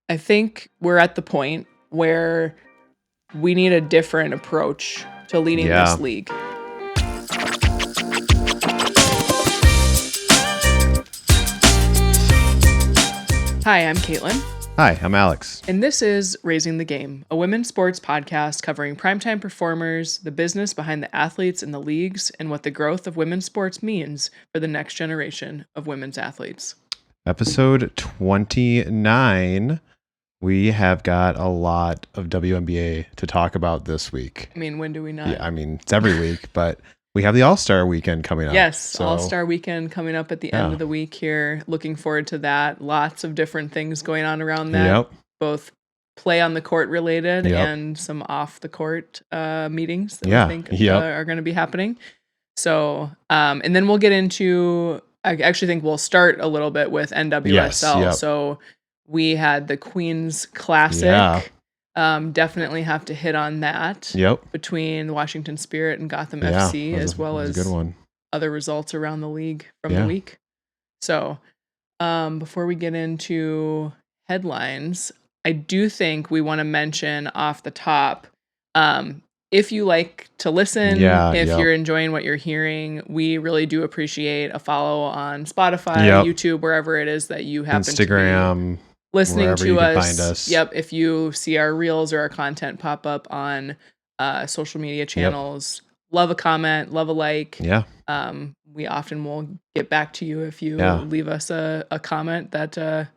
I think we're at the point where we need a different approach to leading this league. Hi, I'm Caitlin. Hi, I'm Alex. And this is Raising the Game, a women's sports podcast covering primetime performers, the business behind the athletes in the leagues, and what the growth of women's sports means for the next generation of women's athletes. Episode 29. We have got a lot of WNBA to talk about this week. I mean, when do we not? Yeah, I mean, it's every week, but we have the All-Star weekend coming up. Yes, so, All-Star weekend coming up at the end of the week here. Looking forward to that. Lots of different things going on around that. Both play on the court related and some off the court meetings that I think are going to be happening. So, and then we'll get into, I actually think we'll start a little bit with NWSL. So we had the Queens Classic. Definitely have to hit on that between the Washington Spirit and Gotham FC, as well as good one. Other results around the league from the week. So before we get into headlines, I do think we want to mention off the top, if you like to listen, if you're enjoying what you're hearing, we really do appreciate a follow on Spotify, YouTube, wherever it is that you happen Instagram, to be listening to us. Find us. If you see our reels or our content pop up on social media channels, love a comment, love a like. We often will get back to you if you leave us a comment that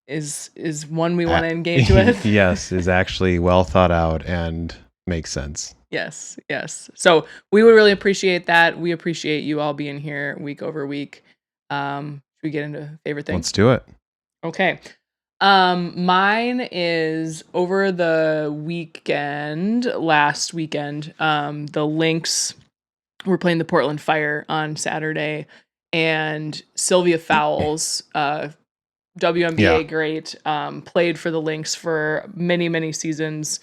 is one we want to engage with. Is actually well thought out and makes sense. Yes. So we would really appreciate that. We appreciate you all being here week over week. Should we get into favorite things? Let's do it. Okay. Mine is over the last weekend, the Lynx were playing the Portland Fire on Saturday, and Sylvia Fowles, WNBA great, played for the Lynx for many, many seasons.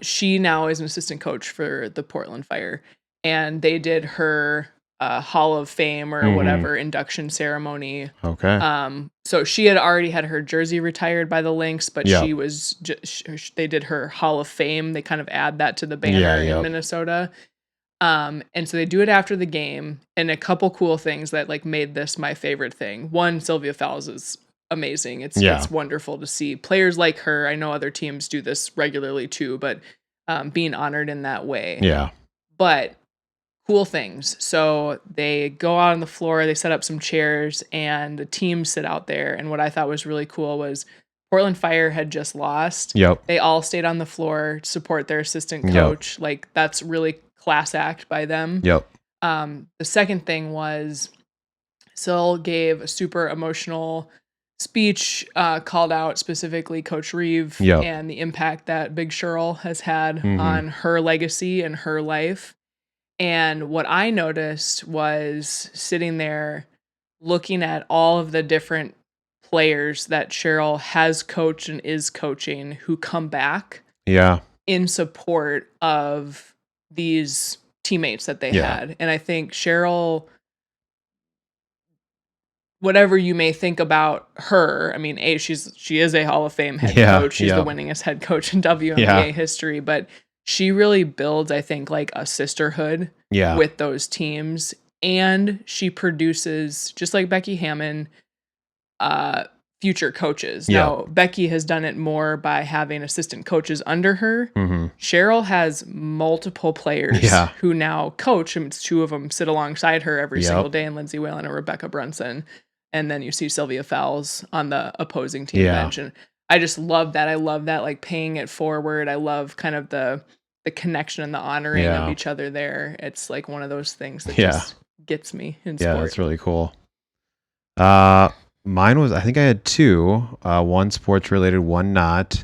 She now is an assistant coach for the Portland Fire, and they did her Hall of Fame or whatever induction ceremony. So she had already had her jersey retired by the Lynx, but she was they did her Hall of Fame. They kind of add that to the banner in Minnesota. And so they do it after the game, and a couple cool things that like made this my favorite thing. One, Sylvia Fowles is amazing. It's wonderful to see players like her. I know other teams do this regularly too, but being honored in that way. But cool things. So they go out on the floor, they set up some chairs, and the teams sit out there. And what I thought was really cool was Portland Fire had just lost. They all stayed on the floor to support their assistant coach. Like, that's really class act by them. The second thing was Syl gave a super emotional speech, called out specifically Coach Reeve and the impact that Big Cheryl has had on her legacy and her life. And what I noticed was sitting there looking at all of the different players that Cheryl has coached and is coaching who come back in support of these teammates that they had. And I think Cheryl, whatever you may think about her, I mean, she is a Hall of Fame head coach. She's the winningest head coach in WNBA history, but she really builds, I think, like a sisterhood with those teams. And she produces, just like Becky Hammon, future coaches. Now, Becky has done it more by having assistant coaches under her. Cheryl has multiple players who now coach. And it's two of them sit alongside her every single day, and Lindsay Whalen and Rebecca Brunson. And then you see Sylvia Fowles on the opposing team bench. And I just love that. I love that, like, paying it forward. I love kind of the connection and the honoring of each other there. It's like one of those things that just gets me in sport. Yeah, that's really cool. Mine was, I think I had two. One sports related, one not.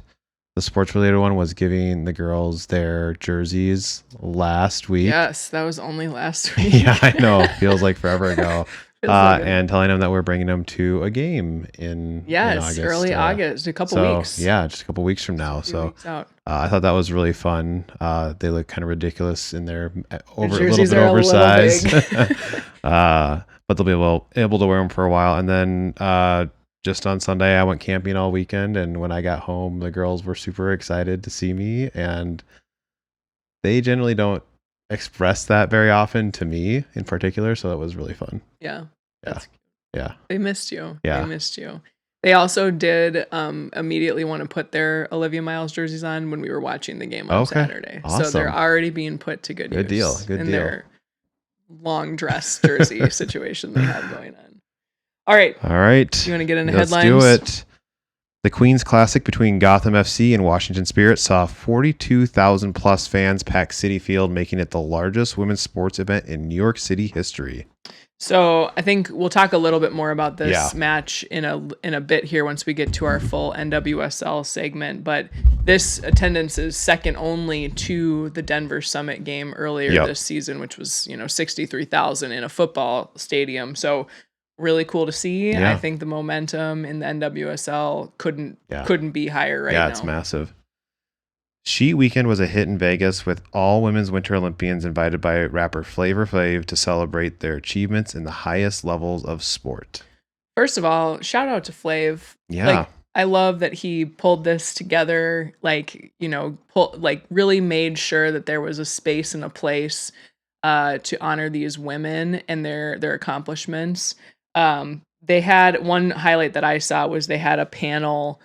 The sports related one was giving the girls their jerseys last week. Yes, that was only last week. I know. Feels like forever ago. And telling them that we're bringing them to a game in August. Early August, a couple weeks. Yeah, just a couple weeks from now. So I thought that was really fun. They look kind of ridiculous in their a little bit oversized. But they'll be able to wear them for a while. And then just on Sunday, I went camping all weekend, and when I got home, the girls were super excited to see me, and they generally don't express that very often to me in particular, so that was really fun. Yeah. Yeah. Yeah. They missed you. Yeah. They missed you. They also did immediately want to put their Olivia Miles jerseys on when we were watching the game on Saturday. Awesome. So they're already being put to good use. Good deal. Their long dress jersey situation they have going on. All right. You want to get into headlines? Let's do it. The Queens Classic between Gotham FC and Washington Spirit saw 42,000 plus fans pack Citi Field, making it the largest women's sports event in New York City history. So I think we'll talk a little bit more about this match in a bit here once we get to our full NWSL segment. But this attendance is second only to the Denver Summit game earlier this season, which was 63,000 in a football stadium. So really cool to see. I think the momentum in the NWSL couldn't be higher right now. Yeah, it's massive. She Weekend was a hit in Vegas, with all women's Winter Olympians invited by rapper Flavor Flav to celebrate their achievements in the highest levels of sport. First of all, shout out to Flav. Yeah. I love that he pulled this together, really made sure that there was a space and a place to honor these women and their accomplishments. They had one highlight that I saw was they had a panel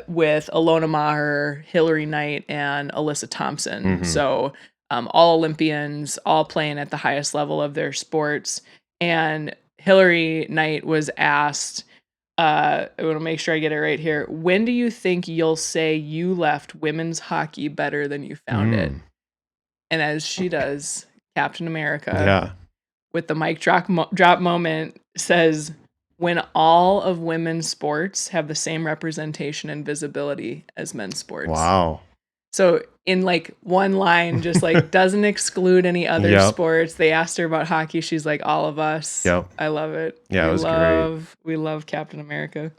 with Alona Maher, Hillary Knight, and Alyssa Thomas. So all Olympians, all playing at the highest level of their sports. And Hillary Knight was asked, I want to make sure I get it right here. When do you think you'll say you left women's hockey better than you found it? And as she does, Captain America, with the mic drop moment, says, when all of women's sports have the same representation and visibility as men's sports. Wow. So in one line, just doesn't exclude any other sports. They asked her about hockey. She's like, all of us. Yep. I love it. Yeah, it was great. We love Captain America.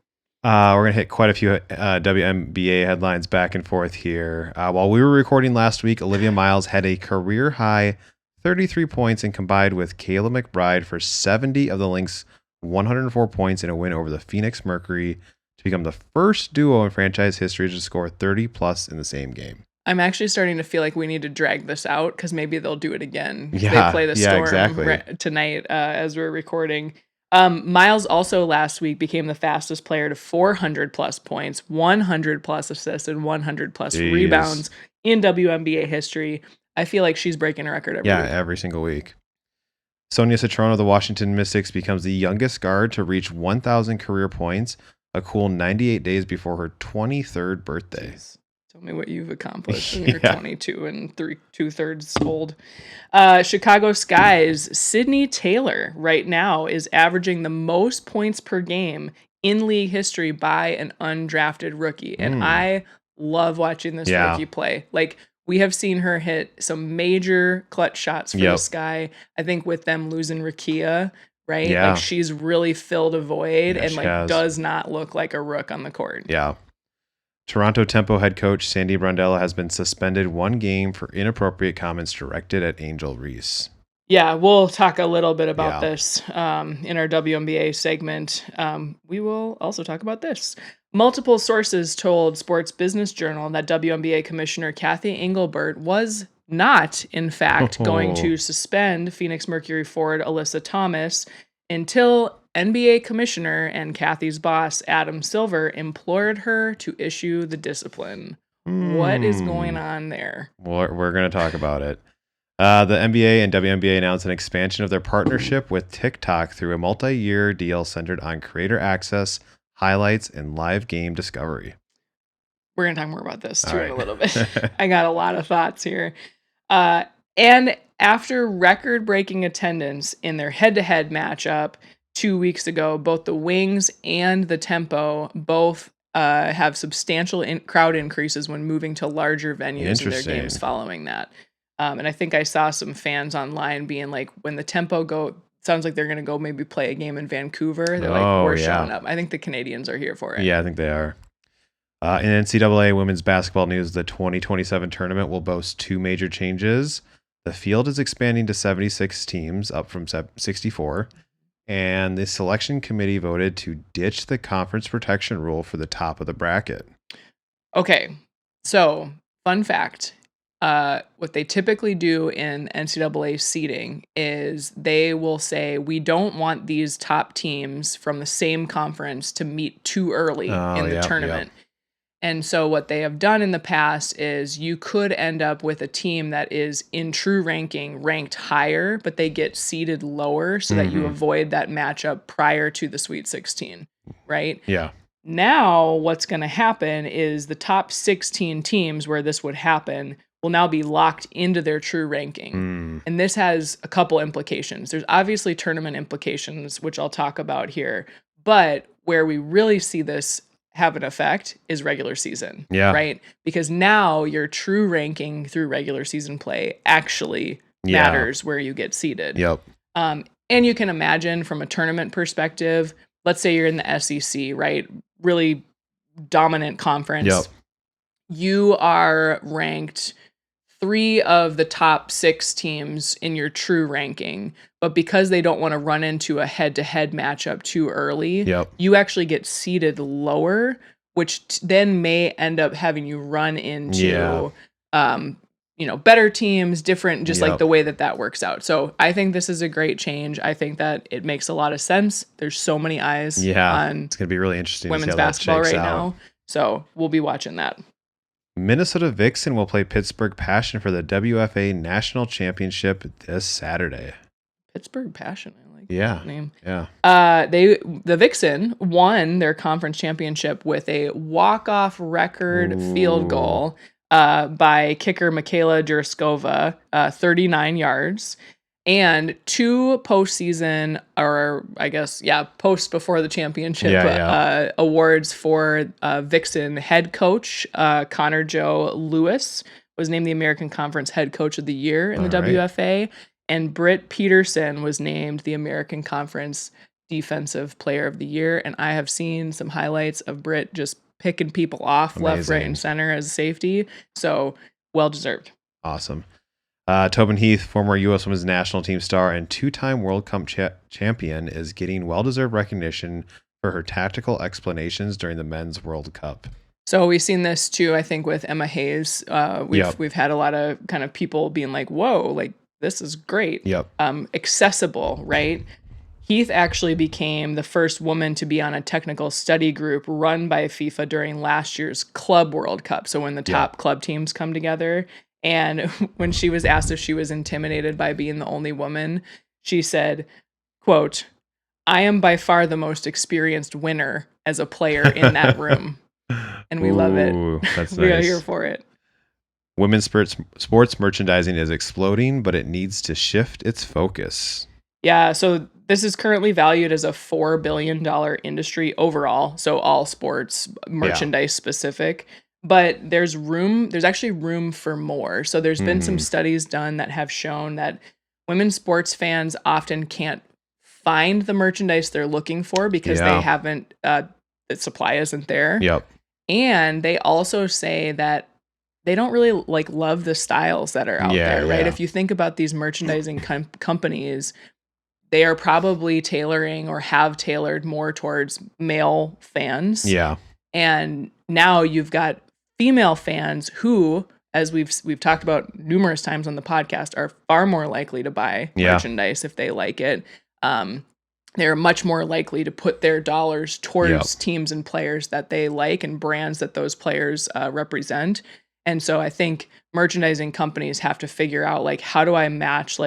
We're going to hit quite a few WNBA headlines back and forth here. While we were recording last week, Olivia Miles had a career high 33 points and combined with Kayla McBride for 70 of the Lynx' 104 points in a win over the Phoenix Mercury to become the first duo in franchise history to score 30 plus in the same game. I'm actually starting to feel like we need to drag this out because maybe they'll do it again. They play the Storm tonight as we're recording. Miles also last week became the fastest player to 400 plus points, 100 plus assists, and 100 plus rebounds in WNBA history. I feel like she's breaking a record every week. Every single week. Sonia Citron of the Washington Mystics becomes the youngest guard to reach 1,000 career points, a cool 98 days before her 23rd birthday. Jeez. Tell me what you've accomplished when you're 22 and 2/3 old. Chicago Sky's Sydney Taylor right now is averaging the most points per game in league history by an undrafted rookie. And I love watching this rookie play. We have seen her hit some major clutch shots for the Sky. I think with them losing Rakia, right? Yeah. She's really filled a void and does not look like a rook on the court. Yeah. Toronto Tempo head coach Sandy Brandella has been suspended 1 game for inappropriate comments directed at Angel Reese. Yeah, we'll talk a little bit about this in our WNBA segment. We will also talk about this. Multiple sources told Sports Business Journal that WNBA Commissioner Cathy Engelbert was not, in fact, going to suspend Phoenix Mercury forward Alyssa Thomas until NBA Commissioner and Cathy's boss, Adam Silver, implored her to issue the discipline. What is going on there? We're going to talk about it. The NBA and WNBA announced an expansion of their partnership with TikTok through a multi-year deal centered on creator access, highlights, and live game discovery. We're going to talk more about this too in a little bit. I got a lot of thoughts here. And after record-breaking attendance in their head-to-head matchup 2 weeks ago, both the Wings and the Tempo both have substantial crowd increases when moving to larger venues in their games following that. And I think I saw some fans online being like, when the Tempo sounds like they're going to go maybe play a game in Vancouver. They're we're showing up. I think the Canadians are here for it. Yeah, I think they are. In NCAA women's basketball news, the 2027 tournament will boast 2 major changes. The field is expanding to 76 teams, up from 64. And the selection committee voted to ditch the conference protection rule for the top of the bracket. Okay, so fun fact. What they typically do in NCAA seeding is they will say, we don't want these top teams from the same conference to meet too early in the tournament. And so what they have done in the past is you could end up with a team that is in true ranking ranked higher, but they get seeded lower so that you avoid that matchup prior to the Sweet 16, right? Yeah. Now what's going to happen is the top 16 teams where this would happen will now be locked into their true ranking. And this has a couple implications. There's obviously tournament implications, which I'll talk about here, but where we really see this have an effect is regular season, right? Because now your true ranking through regular season play actually matters where you get seeded. And you can imagine from a tournament perspective, let's say you're in the SEC, right? Really dominant conference. You are ranked 3 of the top 6 teams in your true ranking, but because they don't want to run into a head-to-head matchup too early, you actually get seeded lower, which then may end up having you run into better teams, different, just like the way that works out. So I think this is a great change. I think that it makes a lot of sense. There's so many eyes on it's going to be really interesting women's basketball right now. So we'll be watching that. Minnesota Vixen will play Pittsburgh Passion for the WFA National Championship this Saturday. Pittsburgh Passion, I like that name. The Vixen won their conference championship with a walk-off record field goal by kicker Michaela Jurskova, 39 yards. And 2 postseason, or I guess, post before the championship awards for Vixen head coach. Connor Joe Lewis was named the American Conference Head Coach of the Year in the WFA. And Britt Peterson was named the American Conference Defensive Player of the Year. And I have seen some highlights of Britt just picking people off left, right, and center as safety. So well-deserved. Awesome. Tobin Heath, former U.S. Women's National Team star and 2-time World Cup champion, is getting well-deserved recognition for her tactical explanations during the Men's World Cup. So we've seen this too, I think, with Emma Hayes. We've had a lot of kind of people being like, whoa, like this is great. Accessible, right? Heath actually became the first woman to be on a technical study group run by FIFA during last year's Club World Cup. So when the top club teams come together. And when she was asked if she was intimidated by being the only woman, she said, quote, "I am by far the most experienced winner as a player in that room." And we love it. That's We are nice. here for it. Women's sports merchandising is exploding, but it needs to shift its focus. Yeah, so this is currently valued as a $4 billion industry overall. So all sports, merchandise specific. But there's actually room for more. So there's been some studies done that have shown that women's sports fans often can't find the merchandise they're looking for because they haven't, the supply isn't there. And they also say that they don't really love the styles that are out there, right? If you think about these merchandising companies, they are probably tailoring or have tailored more towards male fans. And now you've got female fans who, as we've talked about numerous times on the podcast, are far more likely to buy merchandise if they like it. They're much more likely to put their dollars towards teams and players that they like and brands that those players represent. And so I think merchandising companies have to figure out how do I match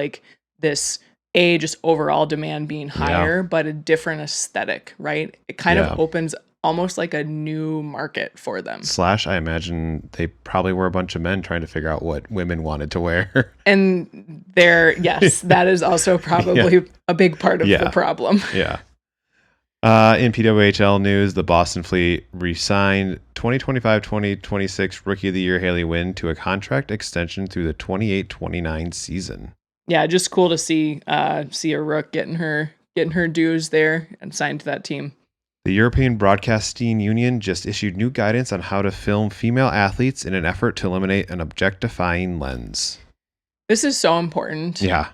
this just overall demand being higher, but a different aesthetic, right? It kind of opens almost like a new market for them. / I imagine they probably were a bunch of men trying to figure out what women wanted to wear. And that is also probably a big part of the problem. In PWHL news, the Boston Fleet re-signed 2025-2026 Rookie of the Year Haley Wynn to a contract extension through the 28-29 season. Yeah, just cool to see a Rook getting her dues there and signed to that team. The European Broadcasting Union just issued new guidance on how to film female athletes in an effort to eliminate an objectifying lens. This is so important. Yeah.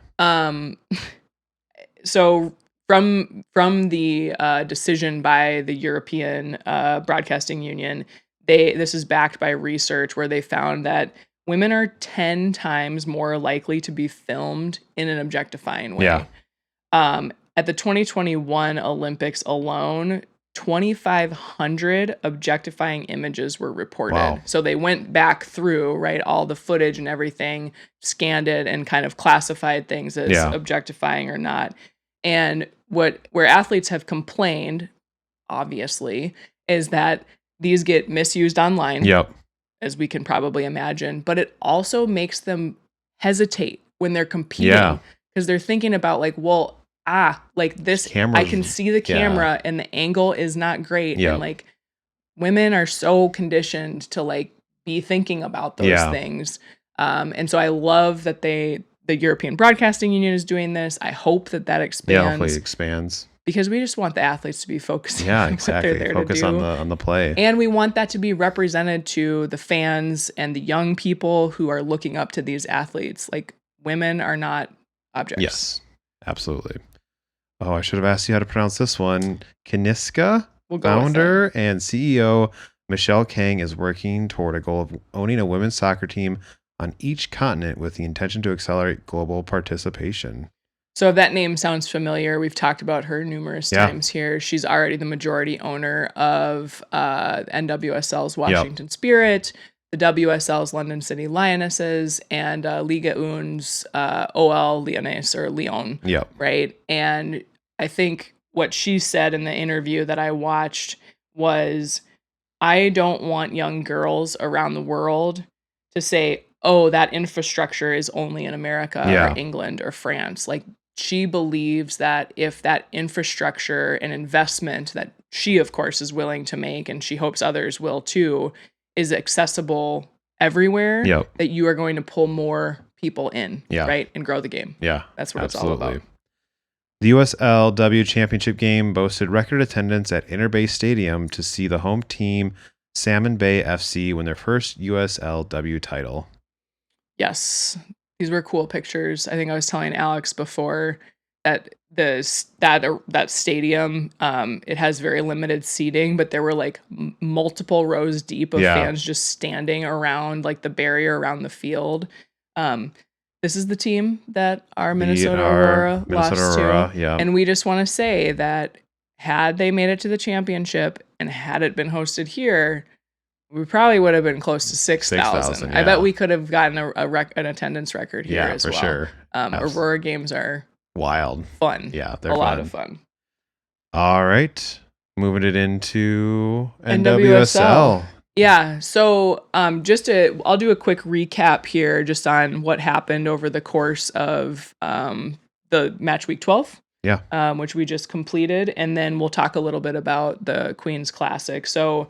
So from the decision by the European Broadcasting Union, this is backed by research where they found that women are 10 times more likely to be filmed in an objectifying way. Yeah. At the 2021 Olympics alone, 2,500 objectifying images were reported. Wow. So they went back through, right, all the footage and everything, scanned it, and kind of classified things as objectifying or not. And where athletes have complained, obviously, is that these get misused online, as we can probably imagine, but it also makes them hesitate when they're competing because they're thinking about like, well, like this camera, I can see the camera and the angle is not great. And like women are so conditioned to like be thinking about those things. And so I love that the European Broadcasting Union is doing this. I hope that expands. Yeah, hopefully it expands. Because we just want the athletes to be focusing on what they're there Focus to do. on the play. And we want that to be represented to the fans and the young people who are looking up to these athletes. Like women are not objects. Yes, absolutely. Oh, I should have asked you how to pronounce this one. Kiniska, founder and CEO Michelle Kang is working toward a goal of owning a women's soccer team on each continent with the intention to accelerate global participation. So if that name sounds familiar, we've talked about her numerous times here. She's already the majority owner of NWSL's Washington Spirit, the WSL's London City Lionesses, and Liga Un's OL Lyonnais or Lyon. Right? And I think what she said in the interview that I watched was, I don't want young girls around the world to say, oh, that infrastructure is only in America or England or France. Like, she believes that if that infrastructure and investment that she, of course, is willing to make, and she hopes others will too, is accessible everywhere, that you are going to pull more people in, right? And grow the game. Yeah. That's what it's all about. The USLW Championship game boasted record attendance at Inter Bay Stadium to see the home team, Salmon Bay FC, win their first USLW title. Yes. These were cool pictures. I think I was telling Alex before that that stadium, it has very limited seating, but there were like multiple rows deep of fans just standing around like the barrier around the field. This is the team that our Minnesota Aurora lost to. And we just want to say that had they made it to the championship and had it been hosted here, we probably would have been close to 6,000. I bet we could have gotten an attendance record here as well. Sure. Aurora games are wild, fun. Yeah, they're a lot of fun. All right, moving it into NWSL. Yeah, so I'll do a quick recap here just on what happened over the course of the match week 12. Which we just completed, and then we'll talk a little bit about the Queen's Classic. So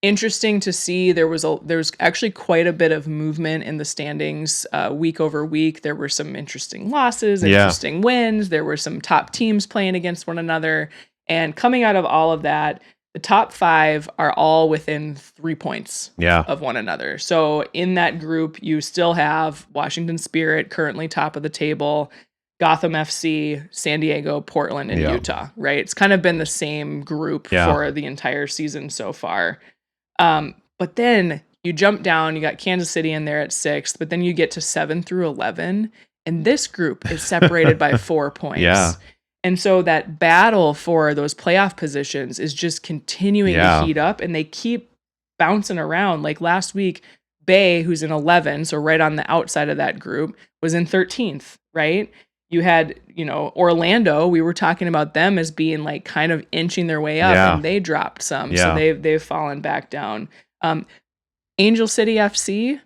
interesting to see, there's actually quite a bit of movement in the standings week over week. There were some interesting losses, interesting wins. There were some top teams playing against one another, and coming out of all of that, the top 5 are all within 3 points of one another. So in that group, you still have Washington Spirit currently top of the table, Gotham FC, San Diego, Portland, and Utah, right? It's kind of been the same group for the entire season so far. But then you jump down, you got Kansas City in there at 6th, but then you get to 7 through 11, and this group is separated by 4 points. And so that battle for those playoff positions is just continuing to heat up, and they keep bouncing around. Like last week, Bay, who's in 11, so right on the outside of that group, was in 13th, right? You had, Orlando, we were talking about them as being like kind of inching their way up, and they dropped some. So they've fallen back down. Angel City FC,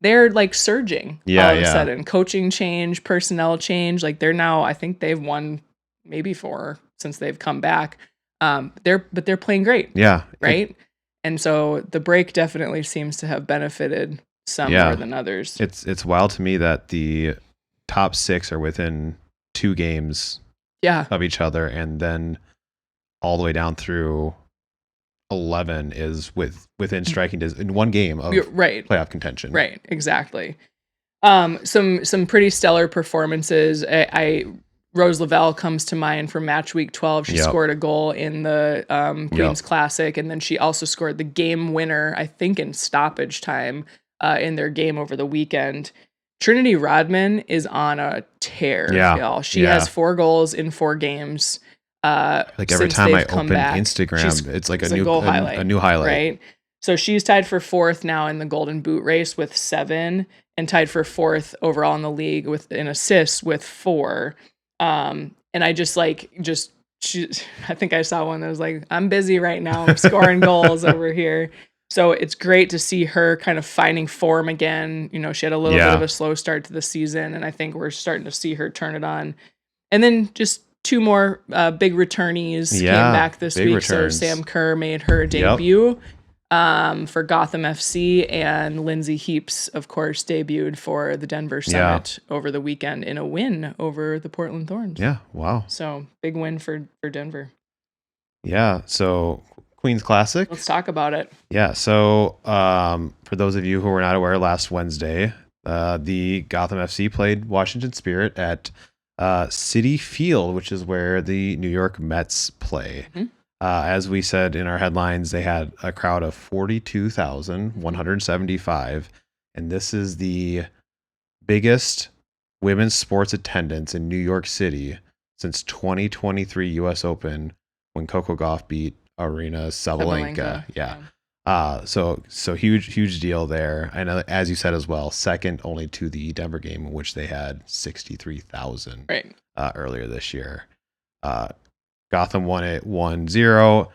they're like surging all of a sudden. Coaching change, personnel change. Like they're now, I think they've won maybe 4 since they've come back. They're playing great. Right? And so the break definitely seems to have benefited some more than others. It's wild to me that the top 6 are within 2 games of each other, and then all the way down through 11 is within striking distance in one game of playoff contention. Right, exactly. Some pretty stellar performances. I Rose Lavelle comes to mind from match week 12. She scored a goal in the Queen's Classic, and then she also scored the game winner, I think, in stoppage time in their game over the weekend. Trinity Rodman is on a tear, y'all. She has 4 goals in 4 games. Like every time I open Instagram, it's like a new highlight. Right? So she's tied for 4th now in the Golden Boot race with 7, and tied for 4th overall in the league with an assist with 4. And I I think I saw one that was like, I'm busy right now. I'm scoring goals over here. So it's great to see her kind of finding form again. You know, she had a little bit of a slow start to the season, and I think we're starting to see her turn it on. And then just 2 more big returnees came back this week. Returns. So Sam Kerr made her debut for Gotham FC, and Lindsay Heaps, of course, debuted for the Denver Summit over the weekend in a win over the Portland Thorns. Yeah, wow. So big win for Denver. Yeah, so Queen's Classic. Let's talk about it. Yeah, so for those of you who were not aware, last Wednesday, the Gotham FC played Washington Spirit at Citi Field, which is where the New York Mets play. Mm-hmm. As we said in our headlines, they had a crowd of 42,175, and this is the biggest women's sports attendance in New York City since 2023 U.S. Open, when Coco Gauff beat Arena Sabalenka. Yeah. So huge deal there. And as you said as well, second only to the Denver game, in which they had 63,000 earlier this year. Gotham won it 1-0.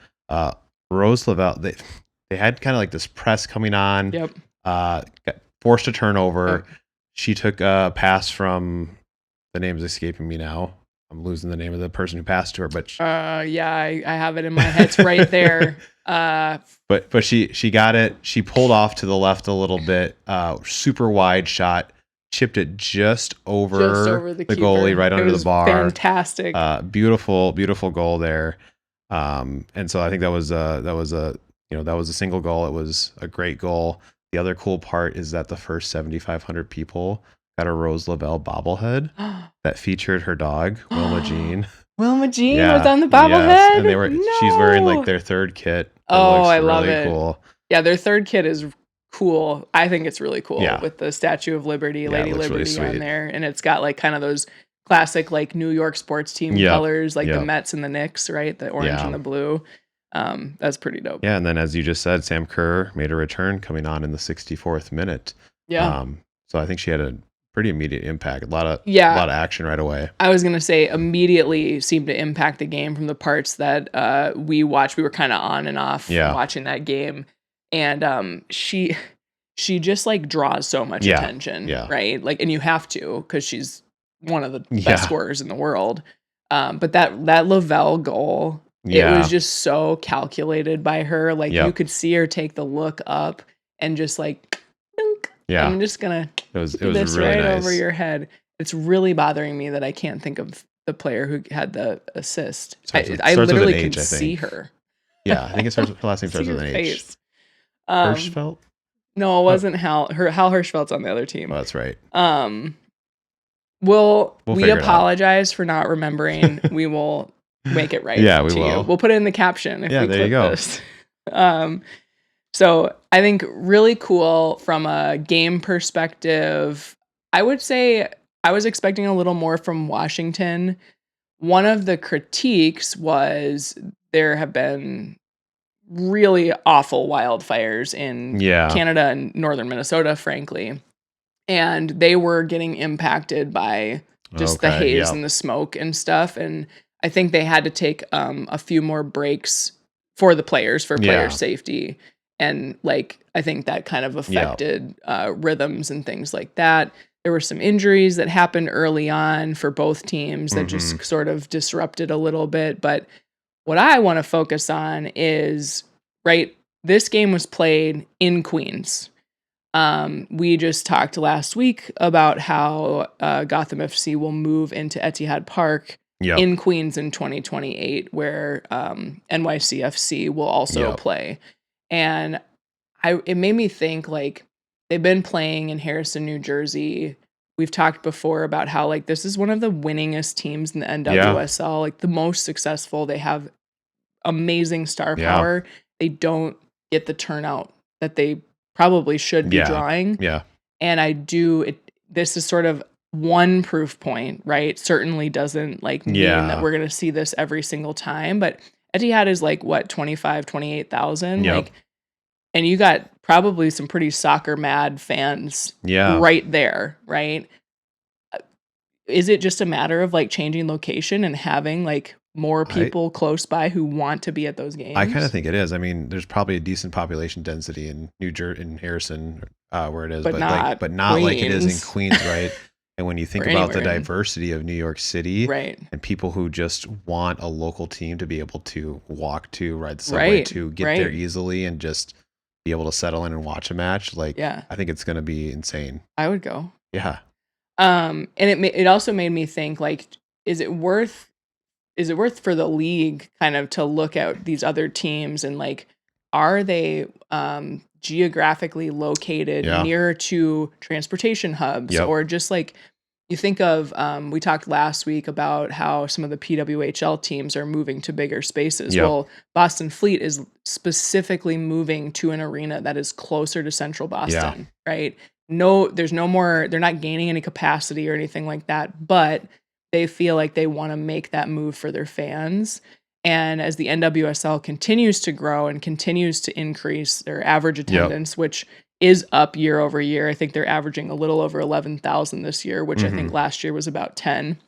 Rose Lavelle, they had kind of like this press coming on. Got forced a turnover. She took a pass from, the name's escaping me now. I'm losing the name of the person who passed to her, but I have it in my head. It's right there. But she got it. She pulled off to the left a little bit. Super wide shot. Chipped it just over the goalie, right under the bar. Fantastic. Beautiful goal there. And so I think that was a single goal. It was a great goal. The other cool part is that the first 7,500 people got a Rose Lavelle bobblehead that featured her dog, Wilma Jean. Wilma Jean was on the bobblehead. Yes. And she's wearing like their third kit. I love it. Cool. Yeah, their third kit is cool. I think it's really cool with the Statue of Liberty, Lady Liberty on there, and it's got like kind of those classic like New York sports team colors, like the Mets and the Knicks, right? The orange and the blue. That's pretty dope. Yeah, and then as you just said, Sam Kerr made a return coming on in the 64th minute. Yeah. So I think she had a pretty immediate impact. A lot of action right away. I was gonna say immediately seemed to impact the game from the parts that we watched. We were kind of on and off watching that game. And she just like draws so much attention, right? Like, and you have to, because she's one of the best scorers in the world. But that Lavelle goal, it was just so calculated by her. Like you could see her take the look up and just like, dunk, I'm just gonna do this really right nice. over your head. It's really bothering me that I can't think of the player who had the assist. I literally can see her. Yeah, I think her last name starts with an H. Hirschfeld? No, it wasn't Hal. Hal Hirschfeld's on the other team. Oh, that's right. We apologize for not remembering. We will make it right. Yeah, we will. We'll put it in the caption. If we there you go. This. So I think really cool from a game perspective. I would say I was expecting a little more from Washington. One of the critiques was there have been really awful wildfires in Canada and northern Minnesota, frankly. And they were getting impacted by just the haze and the smoke and stuff. And I think they had to take a few more breaks for the players, for player safety. And like, I think that kind of affected rhythms and things like that. There were some injuries that happened early on for both teams that just sort of disrupted a little bit. But what I want to focus on is, right, this game was played in Queens. We just talked last week about how Gotham FC will move into Etihad Park in Queens in 2028, where NYCFC will also play. And it made me think, like, they've been playing in Harrison, New Jersey we've talked before about how like this is one of the winningest teams in the NWSL, like the most successful. They have amazing star power. They don't get the turnout that they probably should be drawing. Yeah. And this is sort of one proof point, right? Certainly doesn't like mean that we're going to see this every single time, but Etihad is like what, 28,000, like, and you got probably some pretty soccer mad fans right there, right? Is it just a matter of like changing location and having like more people close by who want to be at those games? I kind of think it is. I mean, there's probably a decent population density in in Harrison, where it is, but not like it is in Queens, right? And when you think about the diversity of New York City, right, and people who just want a local team to be able to walk to, ride the subway to, get there easily, and just be able to settle in and watch a match, like, I think it's going to be insane. I would go. Yeah. And it also made me think, like, is it worth for the league kind of to look at these other teams and like, are they geographically located near to transportation hubs, or just like, you think of, we talked last week about how some of the PWHL teams are moving to bigger spaces. Well, Boston Fleet is specifically moving to an arena that is closer to central Boston, right? No, there's no more, they're not gaining any capacity or anything like that, but they feel like they want to make that move for their fans. And as the NWSL continues to grow and continues to increase their average attendance, which is up year over year, I think they're averaging a little over 11,000 this year, which I think last year was about 10.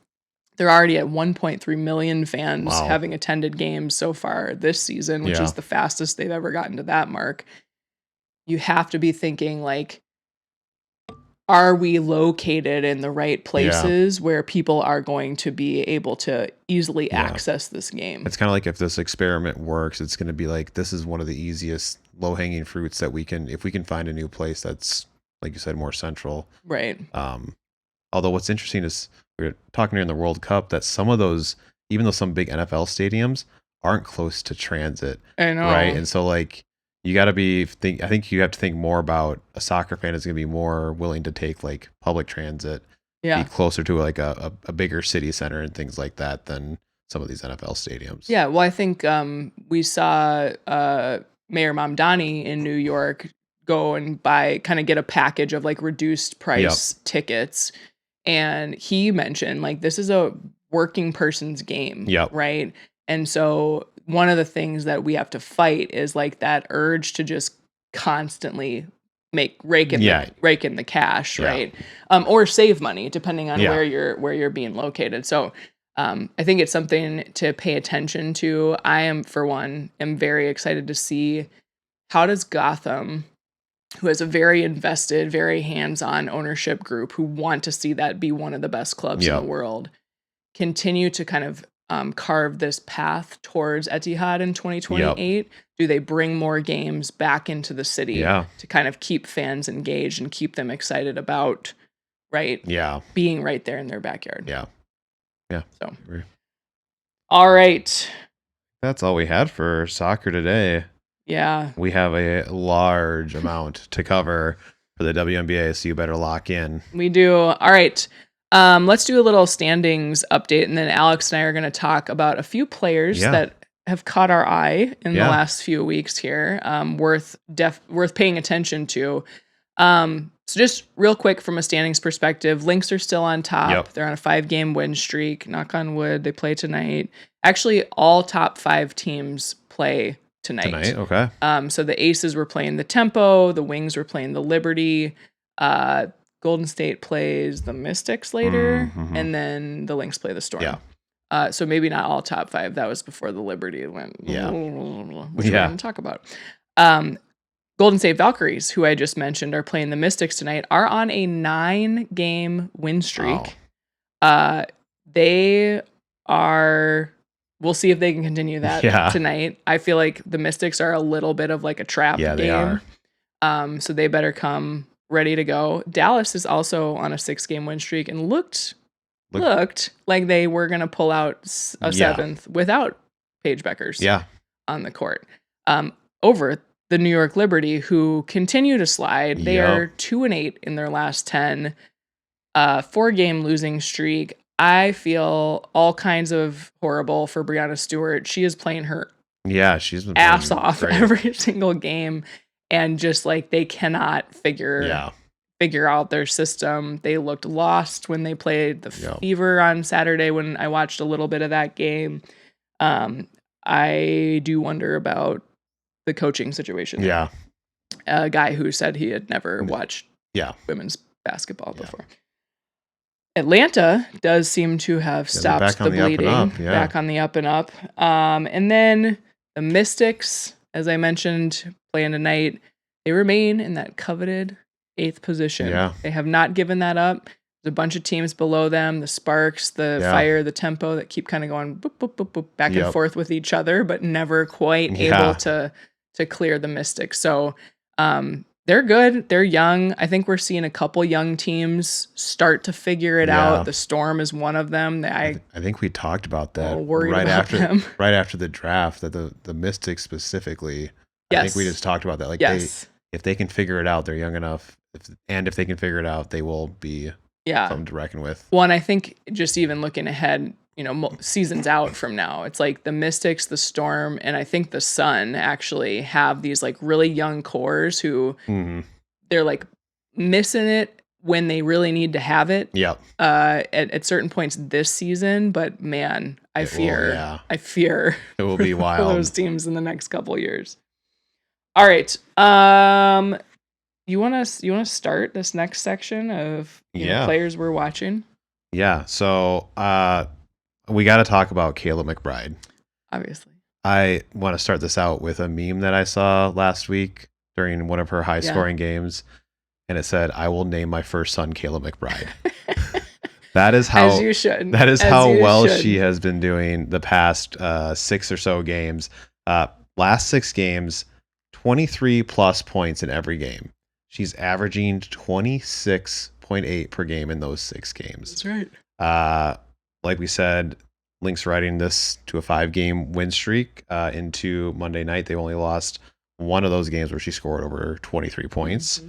They're already at 1.3 million fans having attended games so far this season, which is the fastest they've ever gotten to that mark. You have to be thinking like, are we located in the right places where people are going to be able to easily access this game? It's kind of like, if this experiment works, it's going to be like, this is one of the easiest low-hanging fruits that we can, if we can find a new place that's, like you said, more central. Right. Although what's interesting is, we were talking during the World Cup that some of those, even though some big NFL stadiums aren't close to transit. I know. Right. And so like, you got to I think you have to think more about, a soccer fan is going to be more willing to take like public transit, be closer to like a bigger city center and things like that than some of these NFL stadiums. Yeah. Well, I think we saw Mayor Mamdani in New York go and get a package of like reduced price tickets. And he mentioned like, this is a working person's game. Right. And so one of the things that we have to fight is like that urge to just constantly rake in the cash, right? Or save money depending on where you're being located. So I think it's something to pay attention to. I am, for one, very excited to see how does Gotham, who has a very invested, very hands-on ownership group who want to see that be one of the best clubs in the world, continue to kind of carve this path towards Etihad in 2028? Do they bring more games back into the city to kind of keep fans engaged and keep them excited about, being right there in their backyard? So, all right. That's all we had for soccer today. We have a large amount to cover for the WNBA, so you better lock in. We do. All right. Let's do a little standings update, and then Alex and I are going to talk about a few players that have caught our eye in the last few weeks here, worth paying attention to. So just real quick from a standings perspective, Lynx are still on top. They're on a 5-game win streak. Knock on wood, they play tonight. Actually, all top 5 teams play tonight. Okay. So the Aces were playing the Tempo, the Wings were playing the Liberty, Golden State plays the Mystics later, and then the Lynx play the Storm. So maybe not all top 5. That was before the Liberty went. Which we're going to talk about. Golden State Valkyries, who I just mentioned, are playing the Mystics tonight, are on a 9-game win streak. They are... We'll see if they can continue that tonight. I feel like the Mystics are a little bit of like a trap game. They are. So they better come ready to go. Dallas is also on a 6-game win streak and looked like they were going to pull out a 7th without Paige Beckers on the court. Over the New York Liberty, who continue to slide. They are 2-8 in their last 10. 4-game losing streak. I feel all kinds of horrible for Breanna Stewart. She is playing her she's been ass off great. every single game, and just like they cannot figure out their system. They looked lost when they played the Fever on Saturday when I watched a little bit of that game. I do wonder about the coaching situation. Yeah. A guy who said he had never watched women's basketball before. Atlanta does seem to have stopped the bleeding, back on the up and up. And then the Mystics, as I mentioned, playing tonight, they remain in that coveted 8th position. Yeah. They have not given that up. There's a bunch of teams below them, the Sparks, the Fire, the Tempo, that keep kind of going boop, boop, boop, boop, back and forth with each other, but never quite able to clear the Mystics. So they're good. They're young. I think we're seeing a couple young teams start to figure it out. The Storm is one of them. I think we talked about that right after the draft, that the Mystics specifically. I think we just talked about that. Like if they can figure it out, they're young enough. If they can figure it out, they will be something to reckon with. Well, and I think just even looking ahead, seasons out from now, it's like the Mystics, the Storm, and I think the Sun actually have these like really young cores who they're like missing it when they really need to have it. At certain points this season, but man, I fear it will be wild for those teams in the next couple years. All right. You want to start this next section of players we're watching? Yeah. So we got to talk about Kayla McBride. Obviously. I want to start this out with a meme that I saw last week during one of her high scoring games, and it said, "I will name my first son Kayla McBride." That is how as you should. That is how well she has been doing the past 6 or so games. Last 6 games, 23 plus points in every game. She's averaging 26.8 per game in those 6 games. That's right. Like we said, Lynx riding this to a 5-game win streak into Monday night. They only lost one of those games where she scored over 23 points.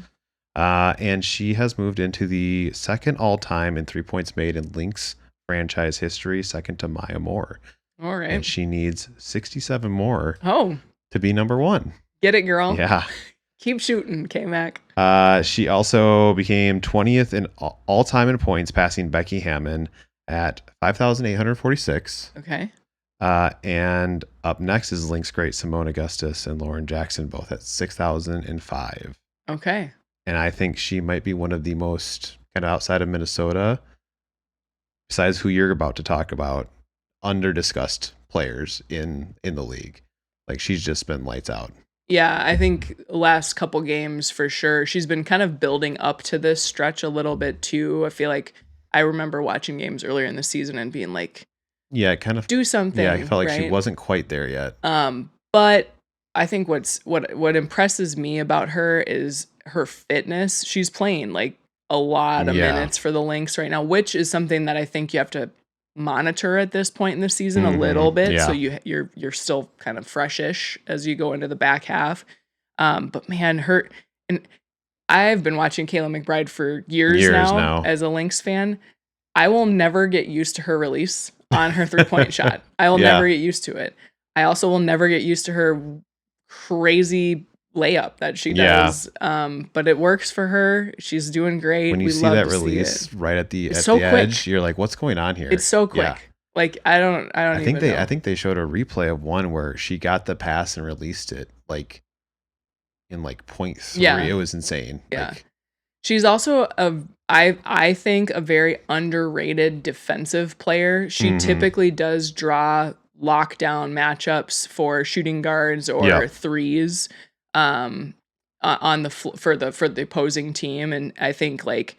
And she has moved into the second all-time in 3 points made in Lynx franchise history, second to Maya Moore. All right. And she needs 67 more to be number 1. Get it, girl. Yeah. Keep shooting, K-Mac. She also became 20th in all-time in points, passing Becky Hammond at 5,846. Okay. And up next is Lynx great Simone Augustus and Lauren Jackson, both at 6,005. Okay. And I think she might be one of the most, kind of outside of Minnesota, besides who you're about to talk about, under-discussed players in the league. Like, she's just been lights out. Yeah, I think last couple games for sure. She's been kind of building up to this stretch a little bit too. I feel like I remember watching games earlier in the season and being like, kind of do something. Yeah, I felt like she wasn't quite there yet. But I think what impresses me about her is her fitness. She's playing like a lot of minutes for the Lynx right now, which is something that I think you have to monitor at this point in the season a little bit, so you're still kind of freshish as you go into the back half. But man, and I've been watching Kayla McBride for years now as a Lynx fan. I will never get used to her release on her 3-point shot. I will never get used to it. I also will never get used to her crazy layup that she does. But it works for her. She's doing great. When you see that release right at the edge, you're like, what's going on here? It's so quick. Yeah. Like I think they showed a replay of one where she got the pass and released it like in like 0.3. Yeah. It was insane. Yeah. Like, she's also I think a very underrated defensive player. She typically does draw lockdown matchups for shooting guards or threes on the for the opposing team, and I think like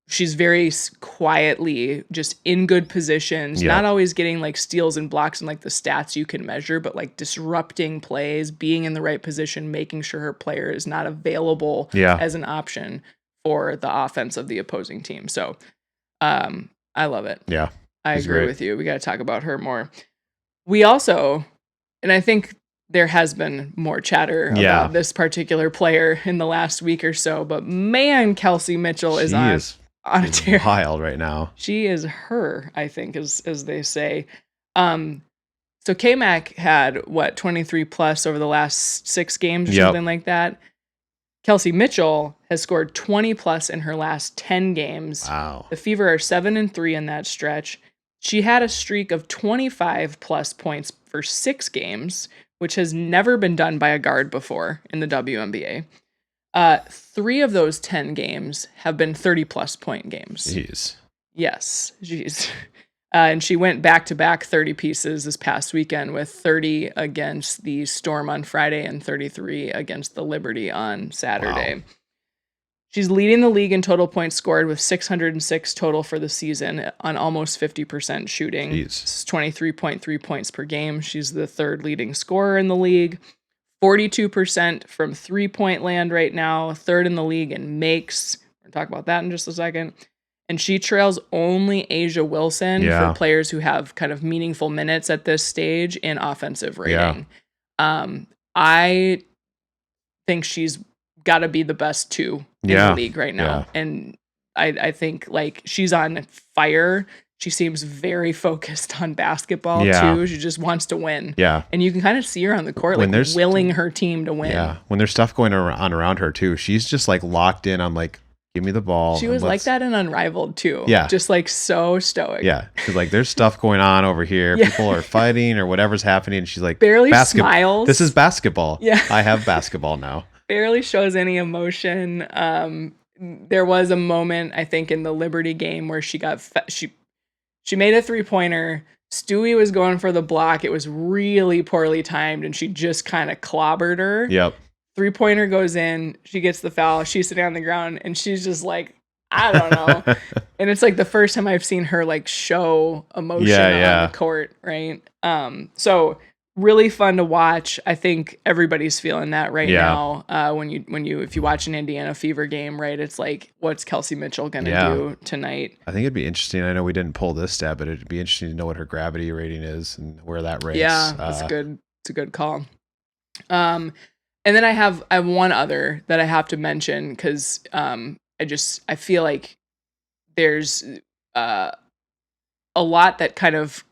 she's very quietly just in good positions, not always getting like steals and blocks and like the stats you can measure, but like disrupting plays, being in the right position, making sure her player is not available as an option for the offense of the opposing team. So I love it. Yeah. I agree with you. We got to talk about her more. We also, and I think there has been more chatter about this particular player in the last week or so, but man, Kelsey Mitchell is on a She's tear. wild right now. She is her, I think, as they say. So K-Mac had 23 plus over the last 6 games or something like that. Kelsey Mitchell has scored 20 plus in her last 10 games. Wow. The Fever are 7-3 in that stretch. She had a streak of 25 plus points for 6 games, which has never been done by a guard before in the WNBA. 3 of those 10 games have been 30 plus point games. Jeez. Yes, jeez. And she went back-to-back 30 pieces this past weekend with 30 against the Storm on Friday and 33 against the Liberty on Saturday. Wow. She's leading the league in total points scored with 606 total for the season on almost 50% shooting. Jeez. It's 23.3 points per game. She's the 3rd leading scorer in the league. 42% from three-point land right now, 3rd in the league in makes. We're going to talk about that in just a second. And she trails only Asia Wilson for players who have kind of meaningful minutes at this stage in offensive rating. I think she's got to be the best 2 in the league right now. And I think like she's on fire. She seems very focused on basketball too. She just wants to win. Yeah. And you can kind of see her on the court, like willing her team to win. Yeah. When there's stuff going on around her too, she's just like locked in on like, give me the ball. She was like that in Unrivaled too. Yeah. Just like so stoic. Yeah. Because like there's stuff going on over here. People are fighting or whatever's happening. And she's like, barely smiles. This is basketball. Yeah. I have basketball now. Barely shows any emotion. There was a moment, I think, in the Liberty game where she got, she made a 3-pointer. Stewie was going for the block. It was really poorly timed and she just kind of clobbered her. Yep. 3-pointer goes in, she gets the foul, she's sitting on the ground, and she's just like, I don't know. And it's like the first time I've seen her like show emotion on the court, right? So really fun to watch. I think everybody's feeling that right now. If you watch an Indiana Fever game, right? It's like, what's Kelsey Mitchell gonna do tonight? I think it'd be interesting. I know we didn't pull this stat, but it'd be interesting to know what her gravity rating is and where that ranks. Yeah, that's good. It's a good call. And then I have one other that I have to mention because I feel like there's a lot that kind of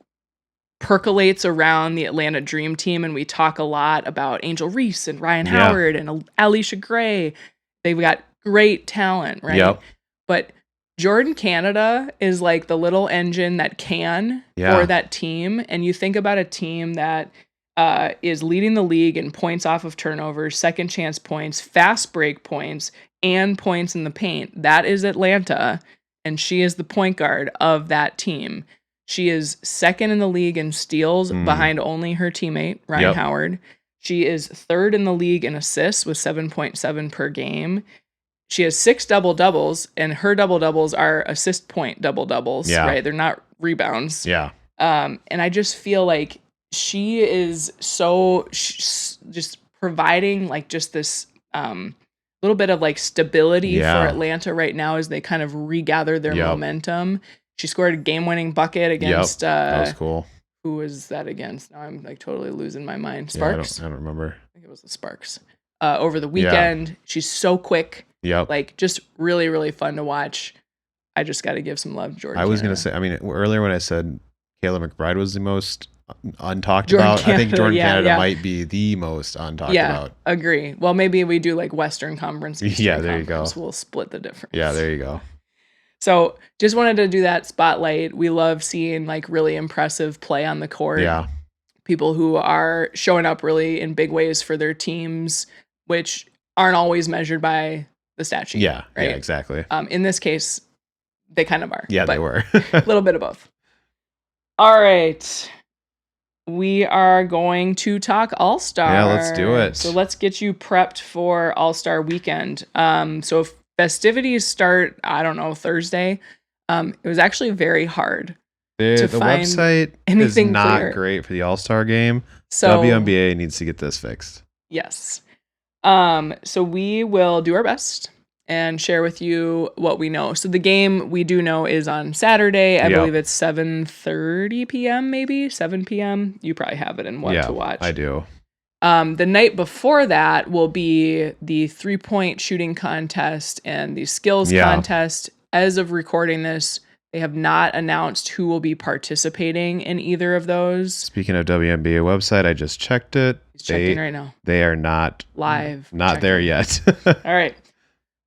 percolates around the Atlanta Dream Team, and we talk a lot about Angel Reese and Ryan Howard and Alicia Gray. They've got great talent, right? Yep. But Jordan Canada is like the little engine that can for that team, and you think about a team that is leading the league in points off of turnovers, second chance points, fast break points, and points in the paint. That is Atlanta, and she is the point guard of that team. She is 2nd in the league in steals behind only her teammate, Ryan Howard. She is 3rd in the league in assists with 7.7 per game. She has 6 double-doubles, and her double-doubles are assist point double-doubles, right? They're not rebounds. Yeah. And I just feel like she is just providing like just this little bit of like stability for Atlanta right now as they kind of regather their momentum. She scored a game-winning bucket against that was cool. Who was that against? Now I'm like totally losing my mind. Sparks? I don't remember. I think it was the Sparks. Over the weekend. She's so quick. Like just really, really fun to watch. I just got to give some love to Jordan. I was going to say, I mean, earlier when I said Kayla McBride was the most untalked about, I think Jordan Canada might be the most untalked about. Agree. Well, maybe we do like Western Conference. Eastern there Conference. You go. We'll split the difference. Yeah, there you go. So just wanted to do that spotlight. We love seeing like really impressive play on the court. Yeah. People who are showing up really in big ways for their teams, which aren't always measured by the stat sheet. Yeah. Right? Yeah, exactly. In this case, they kind of are. Yeah, they were. A little bit of both. All right. We are going to talk All-Star. Yeah, let's do it. So let's get you prepped for All-Star weekend. So if festivities start, I don't know, Thursday. It was actually very hard. The website is not great for the All-Star game. So WNBA needs to get this fixed. Yes. So we will do our best and share with you what we know. So the game we do know is on Saturday. I believe it's 7:30 p.m. maybe 7 p.m. You probably have it in what to watch. I do. The night before that will be the 3-point shooting contest and the skills contest as of recording this, they have not announced who will be participating in either of those. Speaking of WNBA website, I just checked it. He's checking right now. They are not live. Not checking. There yet. All right.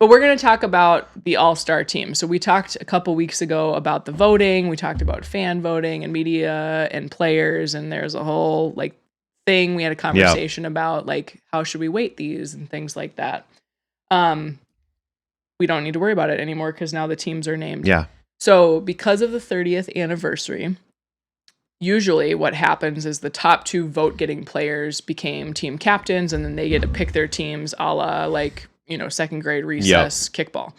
But we're going to talk about the All-Star team. So we talked a couple weeks ago about the voting. We talked about fan voting and media and players. And there's a whole like thing. We had a conversation about like, how should we weight these and things like that. We don't need to worry about it anymore because now the teams are named. Yeah. So because of the 30th anniversary, usually what happens is the top 2 vote-getting players became team captains, and then they get to pick their teams a la like, second grade recess kickball.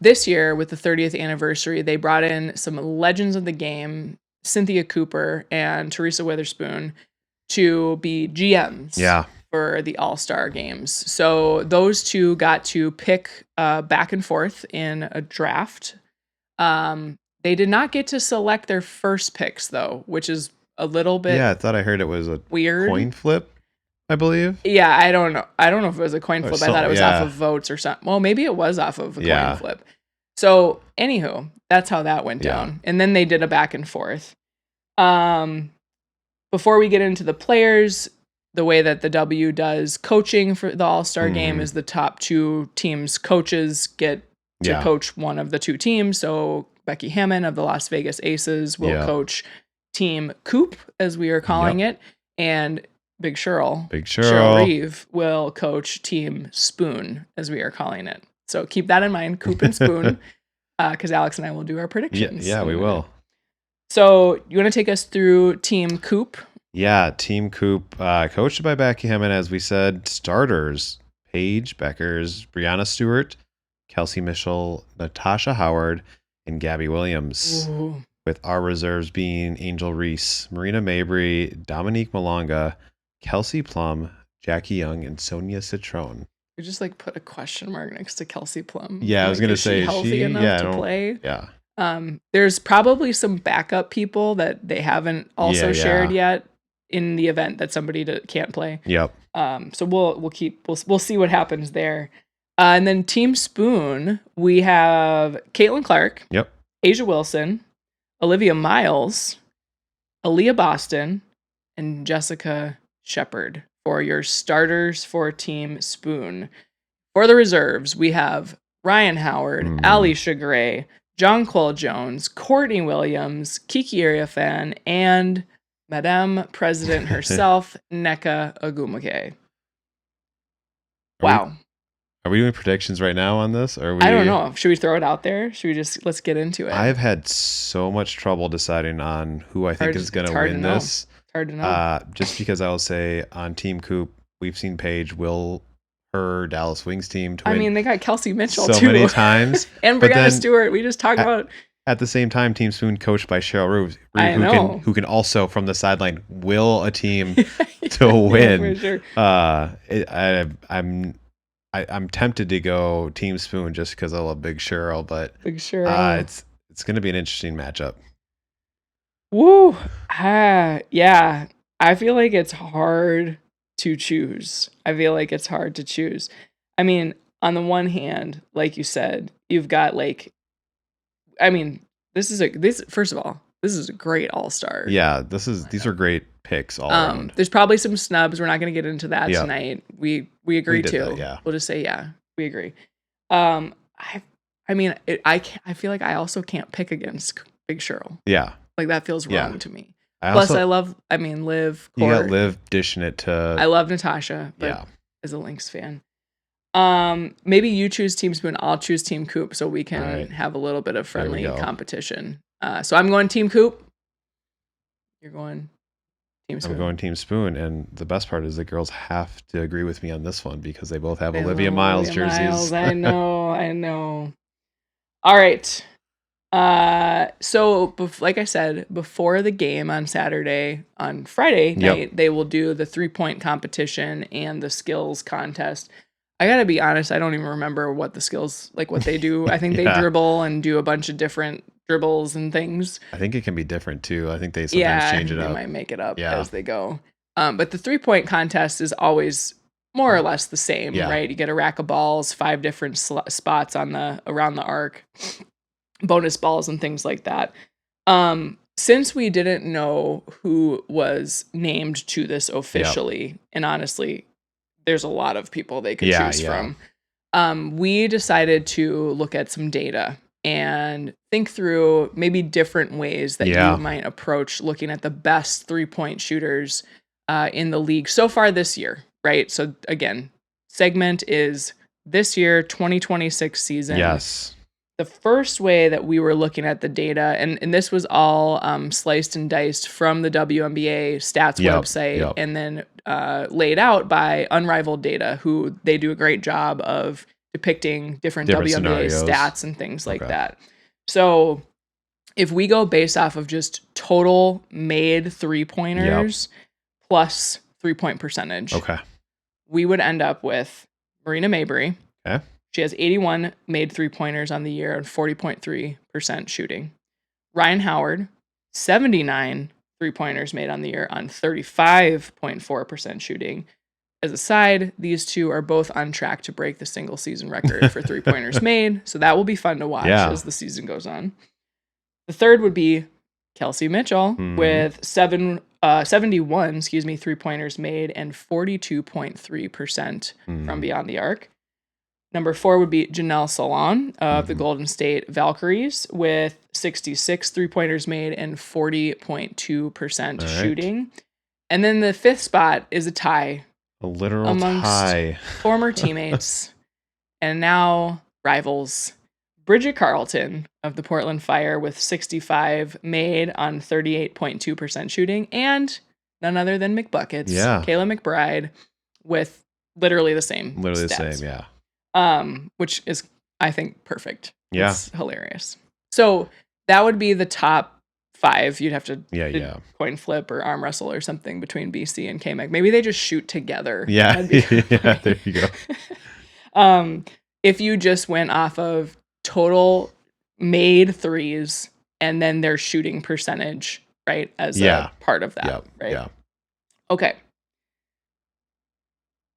This year, with the 30th anniversary, they brought in some legends of the game, Cynthia Cooper and Teresa Witherspoon, to be GMs for the All-Star games. So those 2 got to pick back and forth in a draft. They did not get to select their first picks though, which is a little bit I thought I heard it was a weird coin flip, I believe. Yeah, I don't know. I don't know if it was a coin flip. I thought it was off of votes or something. Well, maybe it was off of a coin flip. So, anywho, that's how that went down. And then they did a back and forth. Before we get into the players, the way that the W does coaching for the All-Star game is the top 2 teams' coaches get to coach one of the 2 teams. So Becky Hammond of the Las Vegas Aces will coach Team Coop, as we are calling it, and Big Cheryl Reeve will coach Team Spoon, as we are calling it. So keep that in mind, Coop and Spoon, because Alex and I will do our predictions. Yeah, we will. So you want to take us through Team Coop? Yeah, Team Coop, coached by Becky Hammond, as we said. Starters: Paige Beckers, Brianna Stewart, Kelsey Mitchell, Natasha Howard, and Gabby Williams. Ooh. With our reserves being Angel Reese, Marina Mabry, Dominique Malonga, Kelsey Plum, Jackie Young, and Sonia Citron. You just like put a question mark next to Kelsey Plum. Yeah, I was gonna say, is she healthy enough to play? Yeah. There's probably some backup people that they haven't also shared yet in the event that somebody can't play. Yep. So we'll see what happens there. And then Team Spoon, we have Caitlin Clark. Yep. Asia Wilson, Olivia Miles, Aaliyah Boston, and Jessica Shepard for your starters for Team Spoon. For the reserves, we have Ryan Howard, Alicia Gray, Jonquil Jones, Courtney Williams, Kiki Ariafan, and Madame President herself, Nneka Ogwumike. Wow. Are we doing predictions right now on this? Or I don't know. Should we throw it out there? Let's get into it? I've had so much trouble deciding on who I think is going to win this. It's hard to know. Just because I will say on Team Coop, we've seen Paige will her Dallas Wings team to win. I mean, they got Kelsey Mitchell so too. Many times. And Brianna Stewart. We just talked about. At the same time, Team Spoon coached by Cheryl Reeve, who can also from the sideline will a team to win. For sure. I'm tempted to go Team Spoon just because I love Big Cheryl, but it's going to be an interesting matchup. Woo! Yeah, I feel like it's hard to choose. I mean, on the one hand, like you said, you've got first of all, this is a great all-star. Yeah, these are great picks all around. There's probably some snubs. We're not going to get into that tonight. We agree too. Yeah. We'll just say we agree. I feel like I also can't pick against Big Cheryl. Yeah. Like that feels wrong to me. I love Liv. You got Liv dishing it to. I love Natasha, but as a Lynx fan. Maybe you choose Team Spoon, I'll choose Team Coop, so we can have a little bit of friendly competition. So I'm going Team Coop. You're going Team Spoon. I'm going Team Spoon, and the best part is the girls have to agree with me on this one because they both have Olivia Miles jerseys. I know. All right. So like I said, before the game on Friday night, they will do the 3-point competition and the skills contest. I gotta be honest, I don't even remember what the skills, like what they do. I think they dribble and do a bunch of different dribbles and things. I think it can be different too. I think they sometimes change it up. They might make it up as they go. But the 3-point contest is always more or less the same, Yeah. right? You get a rack of balls, 5 different spots around the arc, bonus balls and things like that. Since we didn't know who was named to this officially, and honestly, there's a lot of people they could choose from. We decided to look at some data and think through maybe different ways that you might approach looking at the best 3-point shooters in the league so far this year, right? So again, segment is this year, 2026 season. Yes. The first way that we were looking at the data, and this was all sliced and diced from the WNBA stats website, and then laid out by Unrivaled Data, who they do a great job of depicting different WNBA scenarios. Stats and things like that. So if we go based off of just total made 3-pointers plus 3-point percentage, we would end up with Marina Mabrey. Okay. She has 81 made 3-pointers on the year and 40.3% shooting. Ryan Howard, 79 3-pointers made on the year on 35.4% shooting. As a side, these two are both on track to break the single season record for 3-pointers made, so that will be fun to watch as the season goes on. The third would be Kelsey Mitchell with 71 3-pointers made and 42.3% from beyond the arc. Number 4 would be Janelle Salon of the Golden State Valkyries with 66 3-pointers made and 40.2% shooting. And then the 5th spot is a tie. A literal amongst tie. Former teammates and now rivals. Bridget Carlton of the Portland Fire with 65 made on 38.2% shooting. And none other than McBuckets, Kayla McBride, with literally the same stats. Which is, I think, perfect. Yeah. It's hilarious. So that would be the top 5. You'd have to coin flip or arm wrestle or something between BC and KMEC. Maybe they just shoot together. Yeah. There you go. If you just went off of total made 3s and then their shooting percentage, right, as a part of that, right? Yeah. Okay.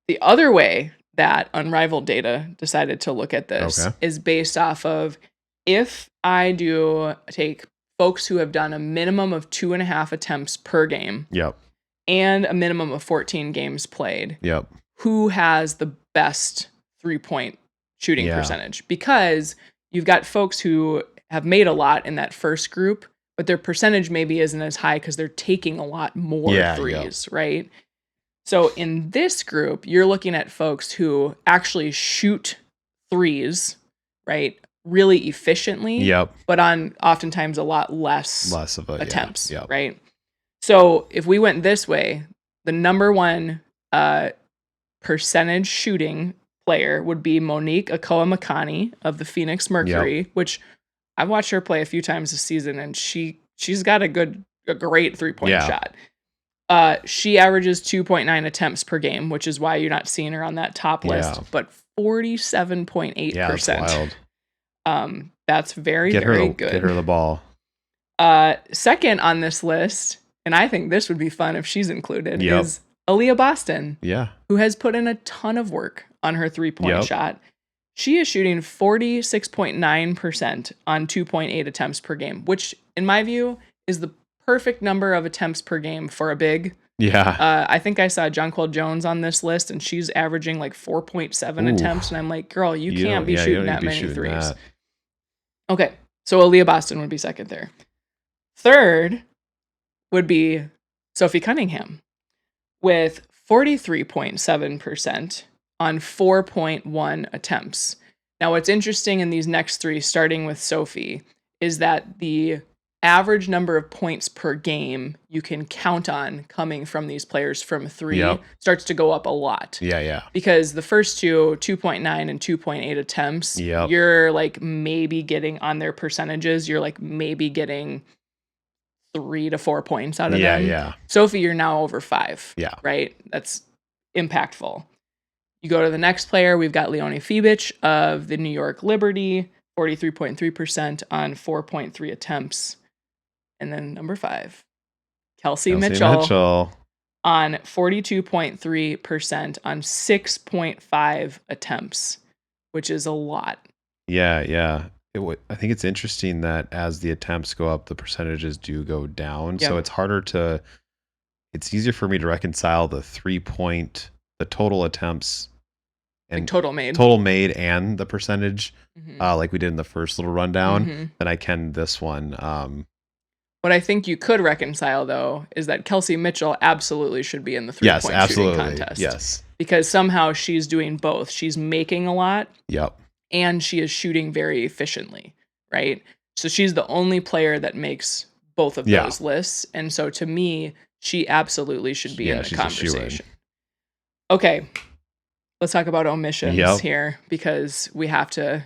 The other way that Unrivaled Data decided to look at this is based off of if I do take folks who have done a minimum of 2.5 attempts per game and a minimum of 14 games played, who has the best 3-point shooting percentage? Because you've got folks who have made a lot in that first group, but their percentage maybe isn't as high because they're taking a lot more threes, right? So in this group, you're looking at folks who actually shoot threes, right, really efficiently, but on oftentimes a lot less of attempts, right? So if we went this way, the number 1 percentage shooting player would be Monique Akoa-Makani of the Phoenix Mercury, which I've watched her play a few times this season, and she's got a great 3-point shot. She averages 2.9 attempts per game, which is why you're not seeing her on that top list, but 47.8%. That's wild. That's very good. Get her the ball. Second on this list, and I think this would be fun if she's included, is Aaliyah Boston, who has put in a ton of work on her 3-point shot. She is shooting 46.9% on 2.8 attempts per game, which in my view is the perfect number of attempts per game for a big. I think I saw Jonquel Jones on this list, and she's averaging like 4.7 attempts, and I'm like, girl, you can't be shooting that many threes. Okay, so Aaliyah Boston would be second there. Third would be Sophie Cunningham with 43.7% on 4.1 attempts. Now, what's interesting in these next 3, starting with Sophie, is that the average number of points per game you can count on coming from these players from 3 starts to go up a lot. Because the first 2.9 and 2.8 attempts, you're like maybe getting on their percentages, you're like maybe getting 3 to 4 points out of them. Sophie, you're now over 5. Right? That's impactful. You go to the next player, we've got Leonie Fibich of the New York Liberty, 43.3% on 4.3 attempts. And then number 5, Kelsey Mitchell on 42.3% on 6.5 attempts, which is a lot. Yeah. I think it's interesting that as the attempts go up, the percentages do go down. Yep. So it's easier for me to reconcile the total attempts and like total made and the percentage, like we did in the first little rundown, than I can this one. What I think you could reconcile, though, is that Kelsey Mitchell absolutely should be in the 3-point shooting contest. Yes. Because somehow she's doing both. She's making a lot. Yep. And she is shooting very efficiently, right? So she's the only player that makes both of those lists. And so to me, she absolutely should be in the conversation. Okay. Let's talk about omissions here, because we have to,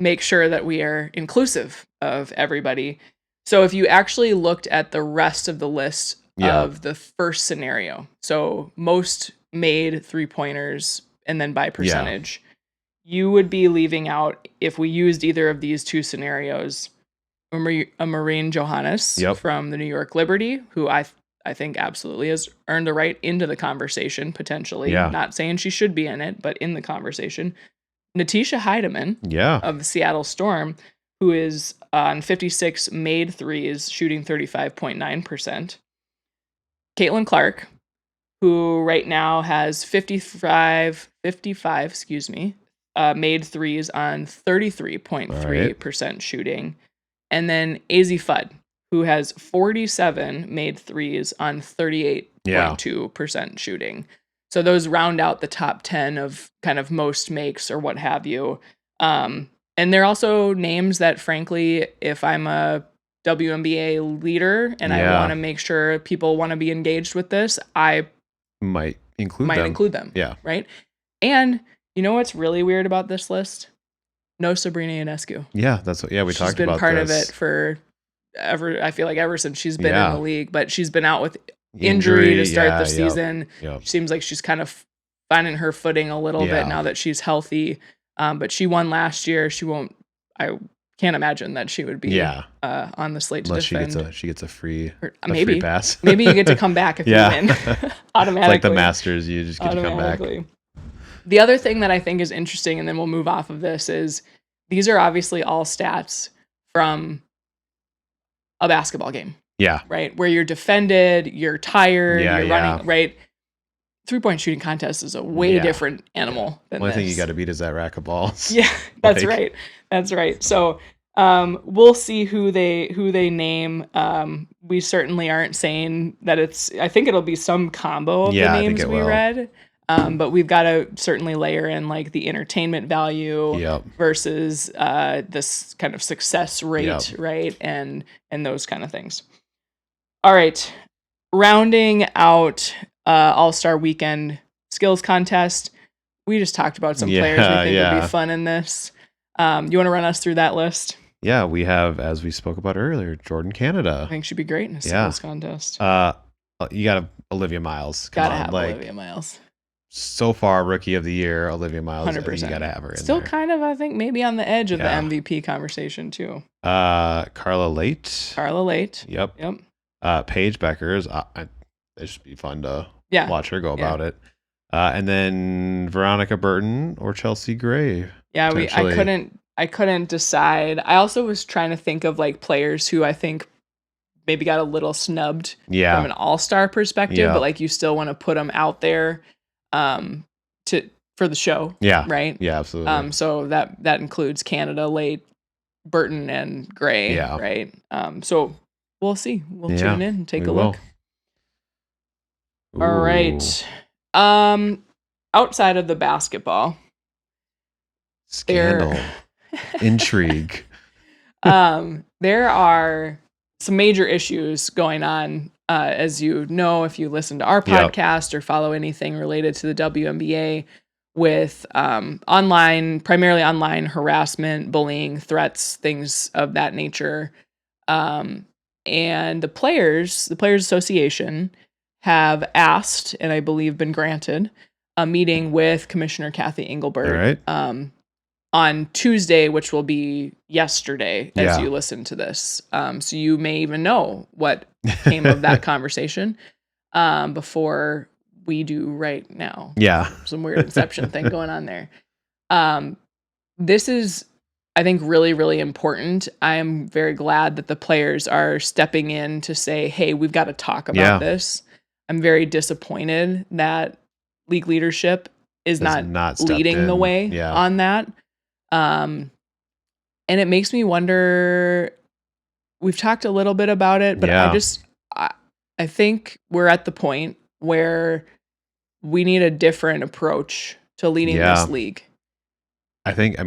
make sure that we are inclusive of everybody. So if you actually looked at the rest of the list of the first scenario, so most made 3-pointers and then by percentage, you would be leaving out, if we used either of these two scenarios, a Marine Johannes from the New York Liberty, who I think absolutely has earned the right into the conversation, potentially. Not saying she should be in it, but in the conversation. Natisha Heidemann of the Seattle Storm, who is on 56 made threes, shooting 35.9%. Caitlin Clark, who right now has 55 made threes on 33.3% shooting. And then AZ Fudd, who has 47 made threes on 38.2% shooting. So those round out the top 10 of kind of most makes or what have you. And they're also names that, frankly, if I'm a WNBA leader and I want to make sure people want to be engaged with this, I might include them. Yeah. Right. And you know what's really weird about this list? No Sabrina Ionescu. Yeah, we talked about this. She's been part of it I feel like ever since she's been in the league, but she's been out with injury to start the season. Seems like she's kind of finding her footing a little bit now that she's healthy. But she won last year. I can't imagine that she would be on the slate to defend. Unless she gets a free pass. Maybe you get to come back if you win automatically. It's like the Masters, you just get to come back. The other thing that I think is interesting, and then we'll move off of this, is these are obviously all stats from a basketball game. Yeah. Right? Where you're defended, you're tired, you're running, right? 3-point shooting contest is a way different animal than the only this. Thing you got to beat is that rack of balls. Yeah, that's right. That's right. So we'll see who they name. We certainly aren't saying that I think it'll be some combo of the names we read. But we've got to certainly layer in like the entertainment value versus this kind of success rate, right? And those kind of things. All right. Rounding out All-Star Weekend skills contest. We just talked about some players we think would be fun in this. You want to run us through that list? Yeah, we have, as we spoke about earlier, Jordan Canada. I think she'd be great in a skills contest. You got Olivia Miles. Gotta have Olivia Miles. So far, Rookie of the Year, Olivia Miles. 100%. You gotta have her in Still there. kind of, I think, maybe on the edge of the MVP conversation too. Carla Late. Yep. Paige Beckers. It should be fun to watch her go about it. And then Veronica Burton or Chelsea Gray. Yeah, I couldn't decide. I also was trying to think of like players who I think maybe got a little snubbed from an all-star perspective, but like you still want to put them out there for the show. Yeah. Right? Yeah, absolutely. So that includes Canada, Late, Burton, and Gray. Yeah. Right. So we'll see. We'll tune in and take a look. All right. Outside of the basketball. Scandal. Intrigue. There are some major issues going on, as you know, if you listen to our podcast or follow anything related to the WNBA, with primarily online harassment, bullying, threats, things of that nature. And the Players Association have asked, and I believe been granted, a meeting with Commissioner Cathy Engelbert on Tuesday, which will be yesterday as you listen to this. So you may even know what came of that conversation. before we do right now. Yeah. Some weird Inception thing going on there. This is, I think, really, really important. I am very glad that the players are stepping in to say, hey, we've got to talk about this. I'm very disappointed that league leadership is not leading the way on that. And it makes me wonder, we've talked a little bit about it, but I think we're at the point where we need a different approach to leading this league. I think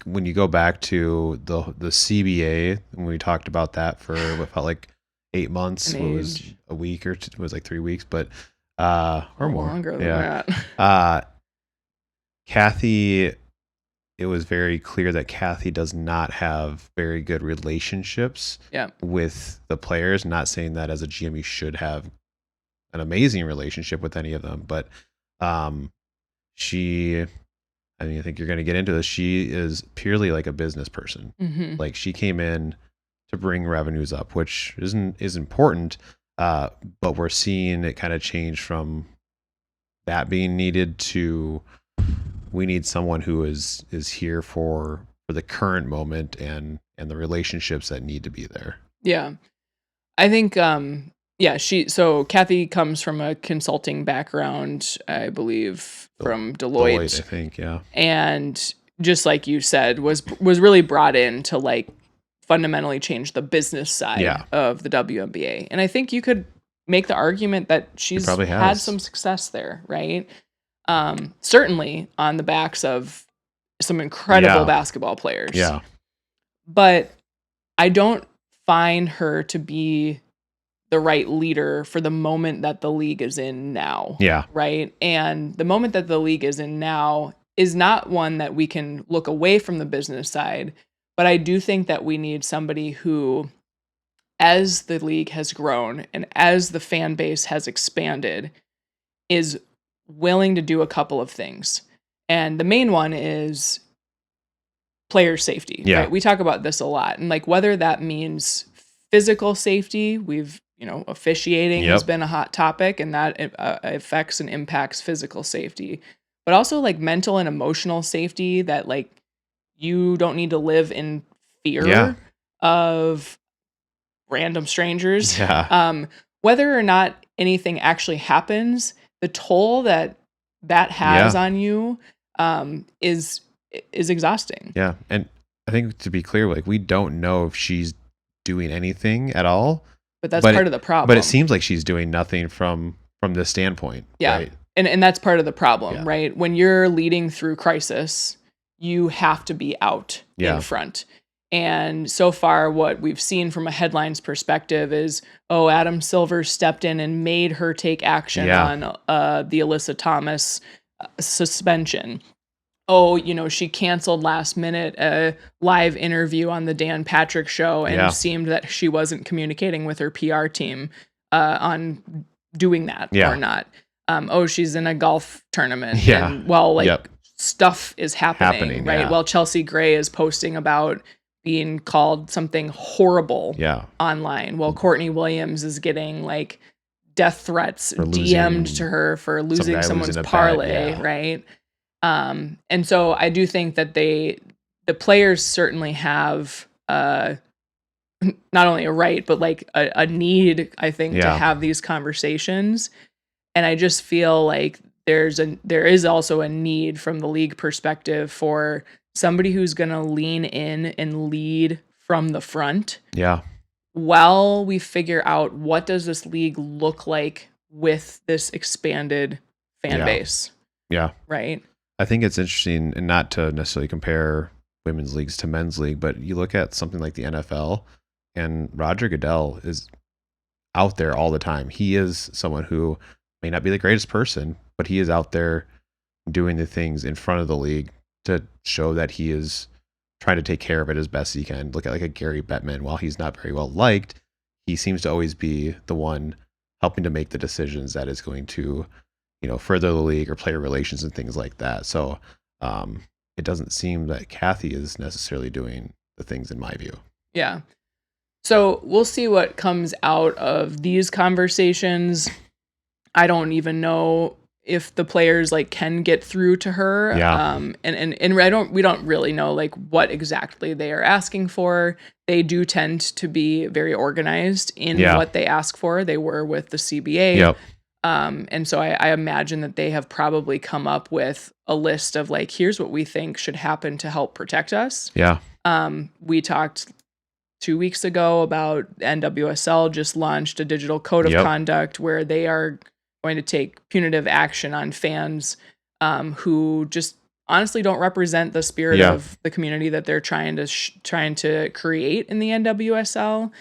when you go back to the CBA, when we talked about that for what felt like 8 months, it was a week or it was like 3 weeks, but or more longer than that. Cathy, it was very clear that Cathy does not have very good relationships with the players. Not saying that as a GM you should have an amazing relationship with any of them, but I think you're going to get into this. She is purely like a business person. Mm-hmm. Like she came in to bring revenues up, which is important. But we're seeing it kind of change from that being needed to we need someone who is here for the current moment and the relationships that need to be there. Yeah. I think so Cathy comes from a consulting background, I believe, from Deloitte, I think, yeah. And just like you said, was really brought in to like fundamentally change the business side of the WNBA. And I think you could make the argument that she's had some success there, right? Certainly on the backs of some incredible basketball players. Yeah. But I don't find her to be the right leader for the moment that the league is in now. Yeah. Right. And the moment that the league is in now is not one that we can look away from the business side. But I do think that we need somebody who, as the league has grown and as the fan base has expanded, is willing to do a couple of things. And the main one is player safety. Yeah. Right? We talk about this a lot. And like whether that means physical safety, officiating has been a hot topic, and that affects and impacts physical safety, but also like mental and emotional safety, that like you don't need to live in fear of random strangers. Whether or not anything actually happens, the toll that has on you is exhausting. Yeah. And I think, to be clear, like we don't know if she's doing anything at all. But that's part of the problem. But it seems like she's doing nothing from this standpoint. Yeah. Right? And that's part of the problem, right? When you're leading through crisis, you have to be out in front. And so far, what we've seen from a headlines perspective is, Adam Silver stepped in and made her take action on the Alyssa Thomas suspension. She canceled last minute a live interview on the Dan Patrick show and seemed that she wasn't communicating with her PR team on doing that or not. She's in a golf tournament. Yeah. And stuff is happening, right? Yeah. Well, Chelsea Gray is posting about being called something horrible online. Well, Courtney Williams is getting like death threats DM'd to her for losing someone's parlay, right? And so I do think that the players certainly have not only a right, but like a need, I think, to have these conversations. And I just feel like there is also a need from the league perspective for somebody who's going to lean in and lead from the front. Yeah. While we figure out what does this league look like with this expanded fan base. Yeah. Right. I think it's interesting, and not to necessarily compare women's leagues to men's league, but you look at something like the NFL, and Roger Goodell is out there all the time. He is someone who may not be the greatest person, but he is out there doing the things in front of the league to show that he is trying to take care of it as best he can. Look at like a Gary Bettman. While he's not very well liked, he seems to always be the one helping to make the decisions that is going to further the league or player relations and things like that. So it doesn't seem that Cathy is necessarily doing the things, in my view. Yeah. So we'll see what comes out of these conversations. I don't even know if the players like can get through to her. Yeah. And we don't really know like what exactly they are asking for. They do tend to be very organized in what they ask for. They were with the CBA. Yep. And so I imagine that they have probably come up with a list of like, here's what we think should happen to help protect us. Yeah. We talked 2 weeks ago about NWSL just launched a digital code of conduct where they are going to take punitive action on fans who just honestly don't represent the spirit of the community that they're trying to create in the NWSL.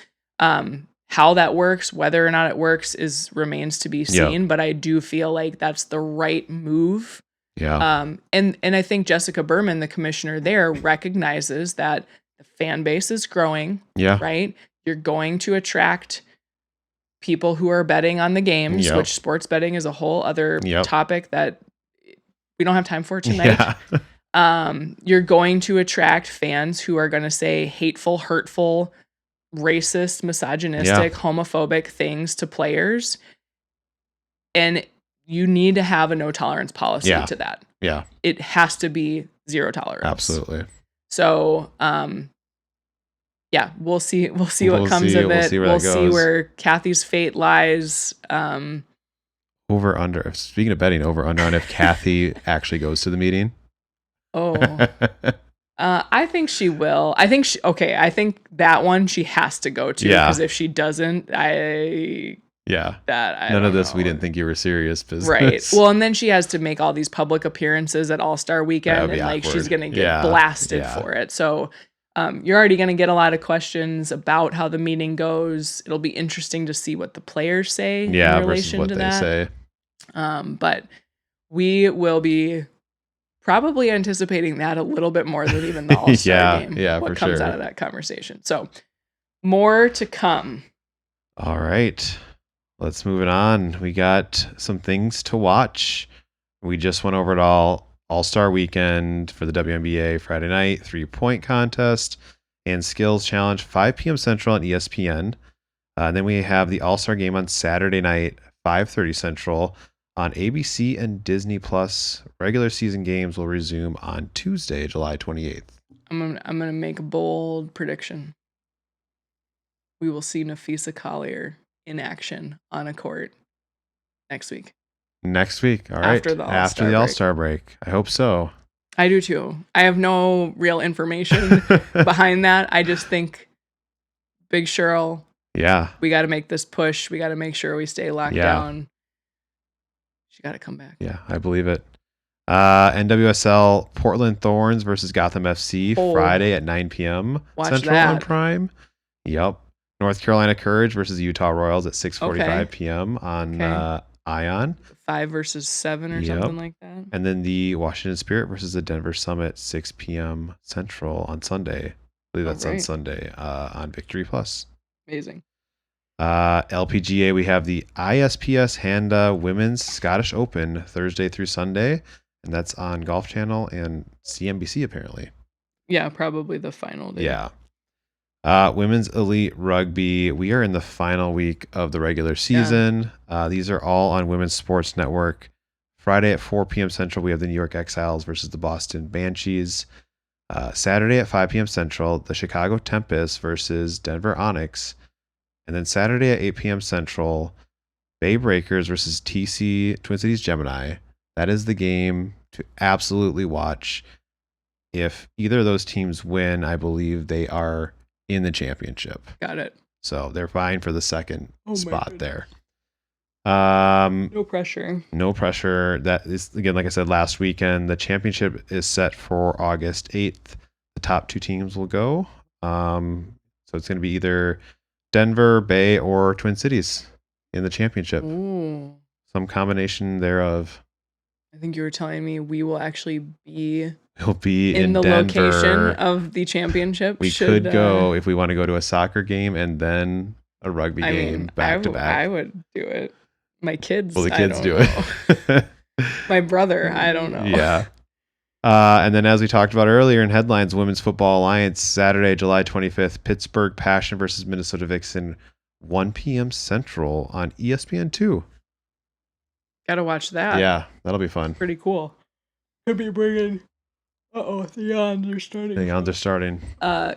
How that works, whether or not it works, remains to be seen. But I do feel like that's the right move. Yeah. And I think Jessica Berman, the commissioner there, recognizes that the fan base is growing. Yeah. Right. You're going to attract people who are betting on the games, which sports betting is a whole other topic that we don't have time for tonight. You're going to attract fans who are going to say hateful, hurtful, racist, misogynistic, homophobic things to players. And you need to have a no tolerance policy to that. Yeah. It has to be zero tolerance. Absolutely. So, we'll see what comes of it. We'll see where Cathy's fate lies. Over under. Speaking of betting, over under on if Cathy actually goes to the meeting. Oh. I think she will. I think that one she has to go to because if she doesn't, none of this we didn't think you were serious business. Right. Well, and then she has to make all these public appearances at All-Star Weekend and like she's going to get blasted for it. So you're already going to get a lot of questions about how the meeting goes. It'll be interesting to see what the players say in relation to that. They say. But we will be probably anticipating that a little bit more than even the All-Star game. Yeah, what comes out of that conversation. So more to come. All right. Let's move it on. We got some things to watch. We just went over it All-Star Weekend for the WNBA Friday night, 3-point contest and skills challenge, 5 p.m. Central on ESPN. And then we have the All-Star game on Saturday night, 5:30 Central on ABC and Disney Plus. Regular season games will resume on Tuesday, July 28th. I'm gonna make a bold prediction. We will see Nafisa Collier in action on a court next week. Next week, all right. After the All-Star break. I hope so. I do too. I have no real information behind that. I just think Big Cheryl. Yeah. We got to make this push. We got to make sure we stay locked down. She got to come back. Yeah, I believe it. NWSL Portland Thorns versus Gotham FC Friday at 9 p.m. Central on Prime. Yep. North Carolina Courage versus Utah Royals at 6:45 p.m. on Ion. 5 versus 7 or something like that. And then the Washington Spirit versus the Denver Summit, 6 p.m. Central on Sunday. I believe that's on Sunday on Victory Plus. Amazing. LPGA, we have the ISPS Handa Women's Scottish Open Thursday through Sunday, and that's on Golf Channel and CNBC apparently. Yeah, probably the final day. Yeah. Women's Elite Rugby, we are in the final week of the regular season. These are all on Women's Sports Network. Friday at 4 p.m. Central, we have the New York Exiles versus the Boston Banshees. Saturday at 5 p.m. Central, the Chicago Tempest versus Denver Onyx. And then Saturday at 8 p.m. Central, Bay Breakers versus TC Twin Cities Gemini. That is the game to absolutely watch. If either of those teams win, I believe they are in the championship. Got it. So they're vying for the second spot there. No pressure. No pressure. That is, again, like I said, last weekend. The championship is set for August 8th. The top 2 teams will go. So it's going to be either Denver, Bay, or Twin Cities in the championship. Ooh. Some combination thereof. I think you were telling me we will actually be... He'll be in the Denver. Location of the championship. We could go if we want to go to a soccer game and then a rugby game back to back. I would do it. My kids. Well, the kids do it. My brother, I don't know. Yeah. And then as we talked about earlier in headlines, Women's Football Alliance, Saturday, July 25th, Pittsburgh Passion versus Minnesota Vixen, 1 p.m. Central on ESPN2. Gotta watch that. Yeah, that'll be fun. Pretty cool. Could be bringing. The odds are starting. The odds are starting.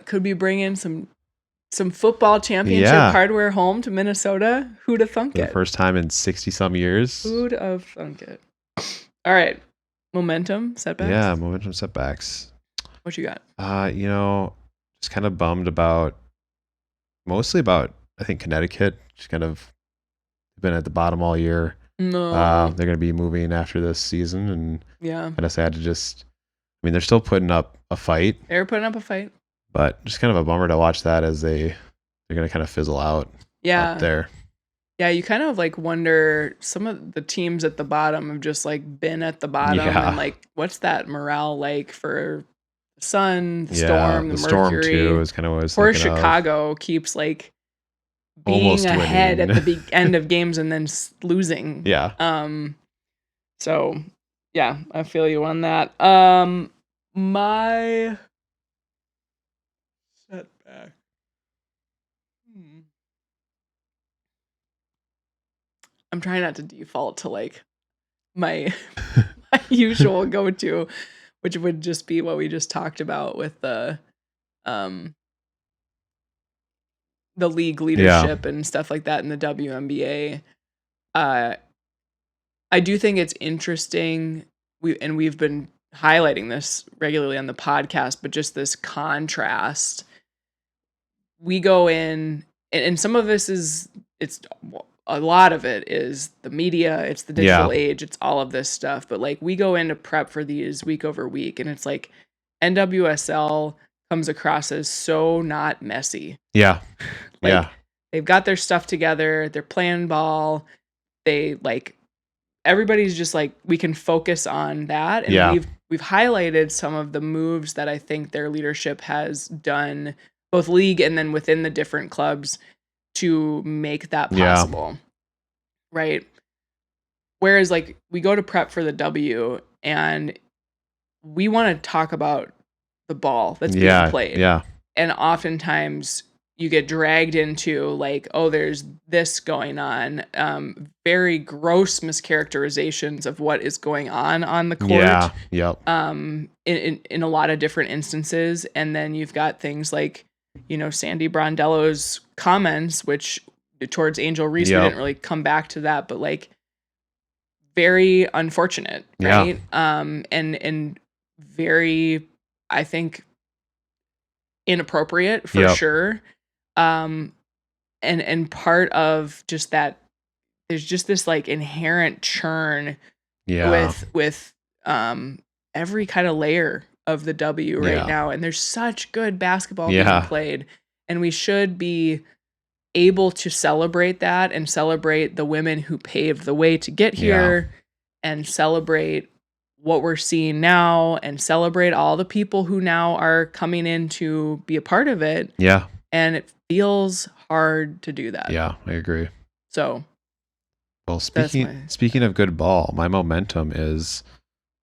Could be bringing some football championship hardware home to Minnesota. Who'd have thunk it? For the first time in 60-some years. Who'd have thunk it? All right. Momentum setbacks? Yeah, momentum setbacks. What you got? Just kind of bummed mostly about, I think, Connecticut. Just kind of been at the bottom all year. No. They're going to be moving after this season, and kind of sad to they're still putting up a fight. They're putting up a fight. But just kind of a bummer to watch that as they're going to kind of fizzle out up there. Yeah, you kind of like wonder, some of the teams at the bottom have just like been at the bottom and like, what's that morale like for the Sun, the Storm, the Mercury? Storm too is kind of what I was Poor thinking Chicago keeps like being almost ahead winning at the end of games and then losing. Yeah. So yeah, I feel you on that. My setback. I'm trying not to default to like my usual go-to, which would just be what we just talked about with the league leadership and stuff like that in the WNBA. I do think it's interesting. We've been highlighting this regularly on the podcast, but just this contrast. We go in, and some of this it's a lot of it is the media, it's the digital age, it's all of this stuff. But like we go in to prep for these week over week, and it's like NWSL comes across as so not messy. Yeah. They've got their stuff together, they're playing ball, they like everybody's just like, we can focus on that. And we've highlighted some of the moves that I think their leadership has done, both league and then within the different clubs, to make that possible. Right. Whereas like we go to prep for the W and we want to talk about the ball that's being played. Yeah. And oftentimes you get dragged into like, oh, there's this going on. Very gross mischaracterizations of what is going on the court. Yeah. Yep. In a lot of different instances. And then you've got things like, Sandy Brondello's comments, which towards Angel Reese, we didn't really come back to that, but like very unfortunate, right? And very, I think, inappropriate for sure. And part of just that, there's just this like inherent churn with every kind of layer of the W right now, and there's such good basketball being played, and we should be able to celebrate that and celebrate the women who paved the way to get here and celebrate what we're seeing now and celebrate all the people who now are coming in to be a part of it. And it feels hard to do that. I agree. So well, speaking of good ball, my momentum is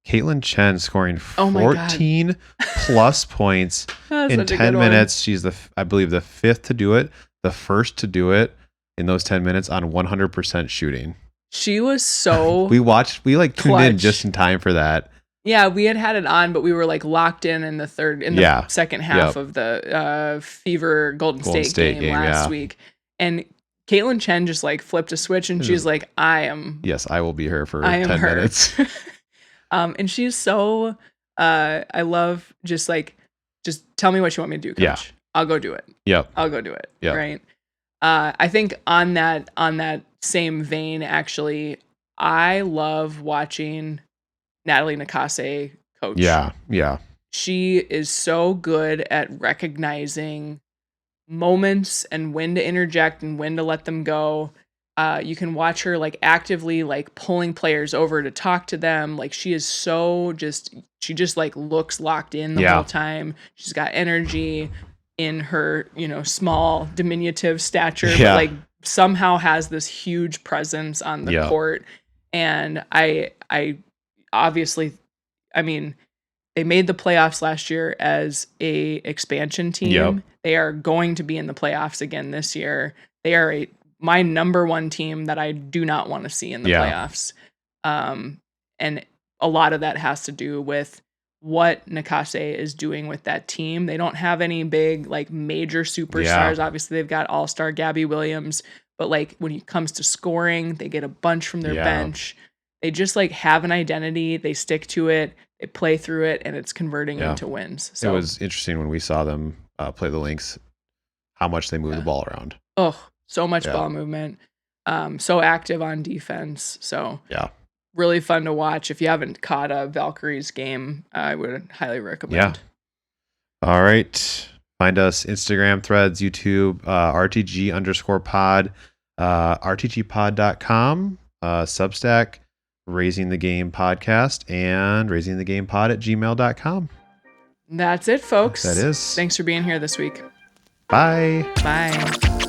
Caitlin Chen scoring 14 plus points in 10 minutes. She's I believe the fifth to do it, the first to do it in those 10 minutes on 100% shooting. She was so we tuned in just in time for that. Yeah, we had it on, but we were like locked in the second half of the Fever Golden State game last week. And Caitlin Chen just like flipped a switch and she's like, I will be here for 10 minutes. And she's so, I love just tell me what you want me to do, coach. Yeah. I'll go do it. I'll go do it. Right. I think on that same vein, actually, I love watching Natalie Nakase coach. Yeah. She is so good at recognizing moments and when to interject and when to let them go. You can watch her like actively like pulling players over to talk to them. Like she is she just like looks locked in the whole time. She's got energy in her, small diminutive stature, but like somehow has this huge presence on the court. And I obviously, they made the playoffs last year as a expansion team. They are going to be in the playoffs again this year. They are my number one team that I do not want to see in the playoffs. And a lot of that has to do with what Nakase is doing with that team. They don't have any big, like, major superstars. Obviously, they've got all-star Gabby Williams, but, like, when it comes to scoring, they get a bunch from their bench. They just, like, have an identity. They stick to it. They play through it, and it's converting into wins. So it was interesting when we saw them play the Lynx, how much they move the ball around. Oh, so much ball movement. So active on defense. So really fun to watch. If you haven't caught a Valkyries game, I would highly recommend. All right. Find us Instagram, Threads, YouTube, RTG_pod, rtgpod.com, Substack, Raising the Game Podcast, and raisingthegamepod@gmail.com. That's it, folks. That is. Thanks for being here this week. Bye. Bye.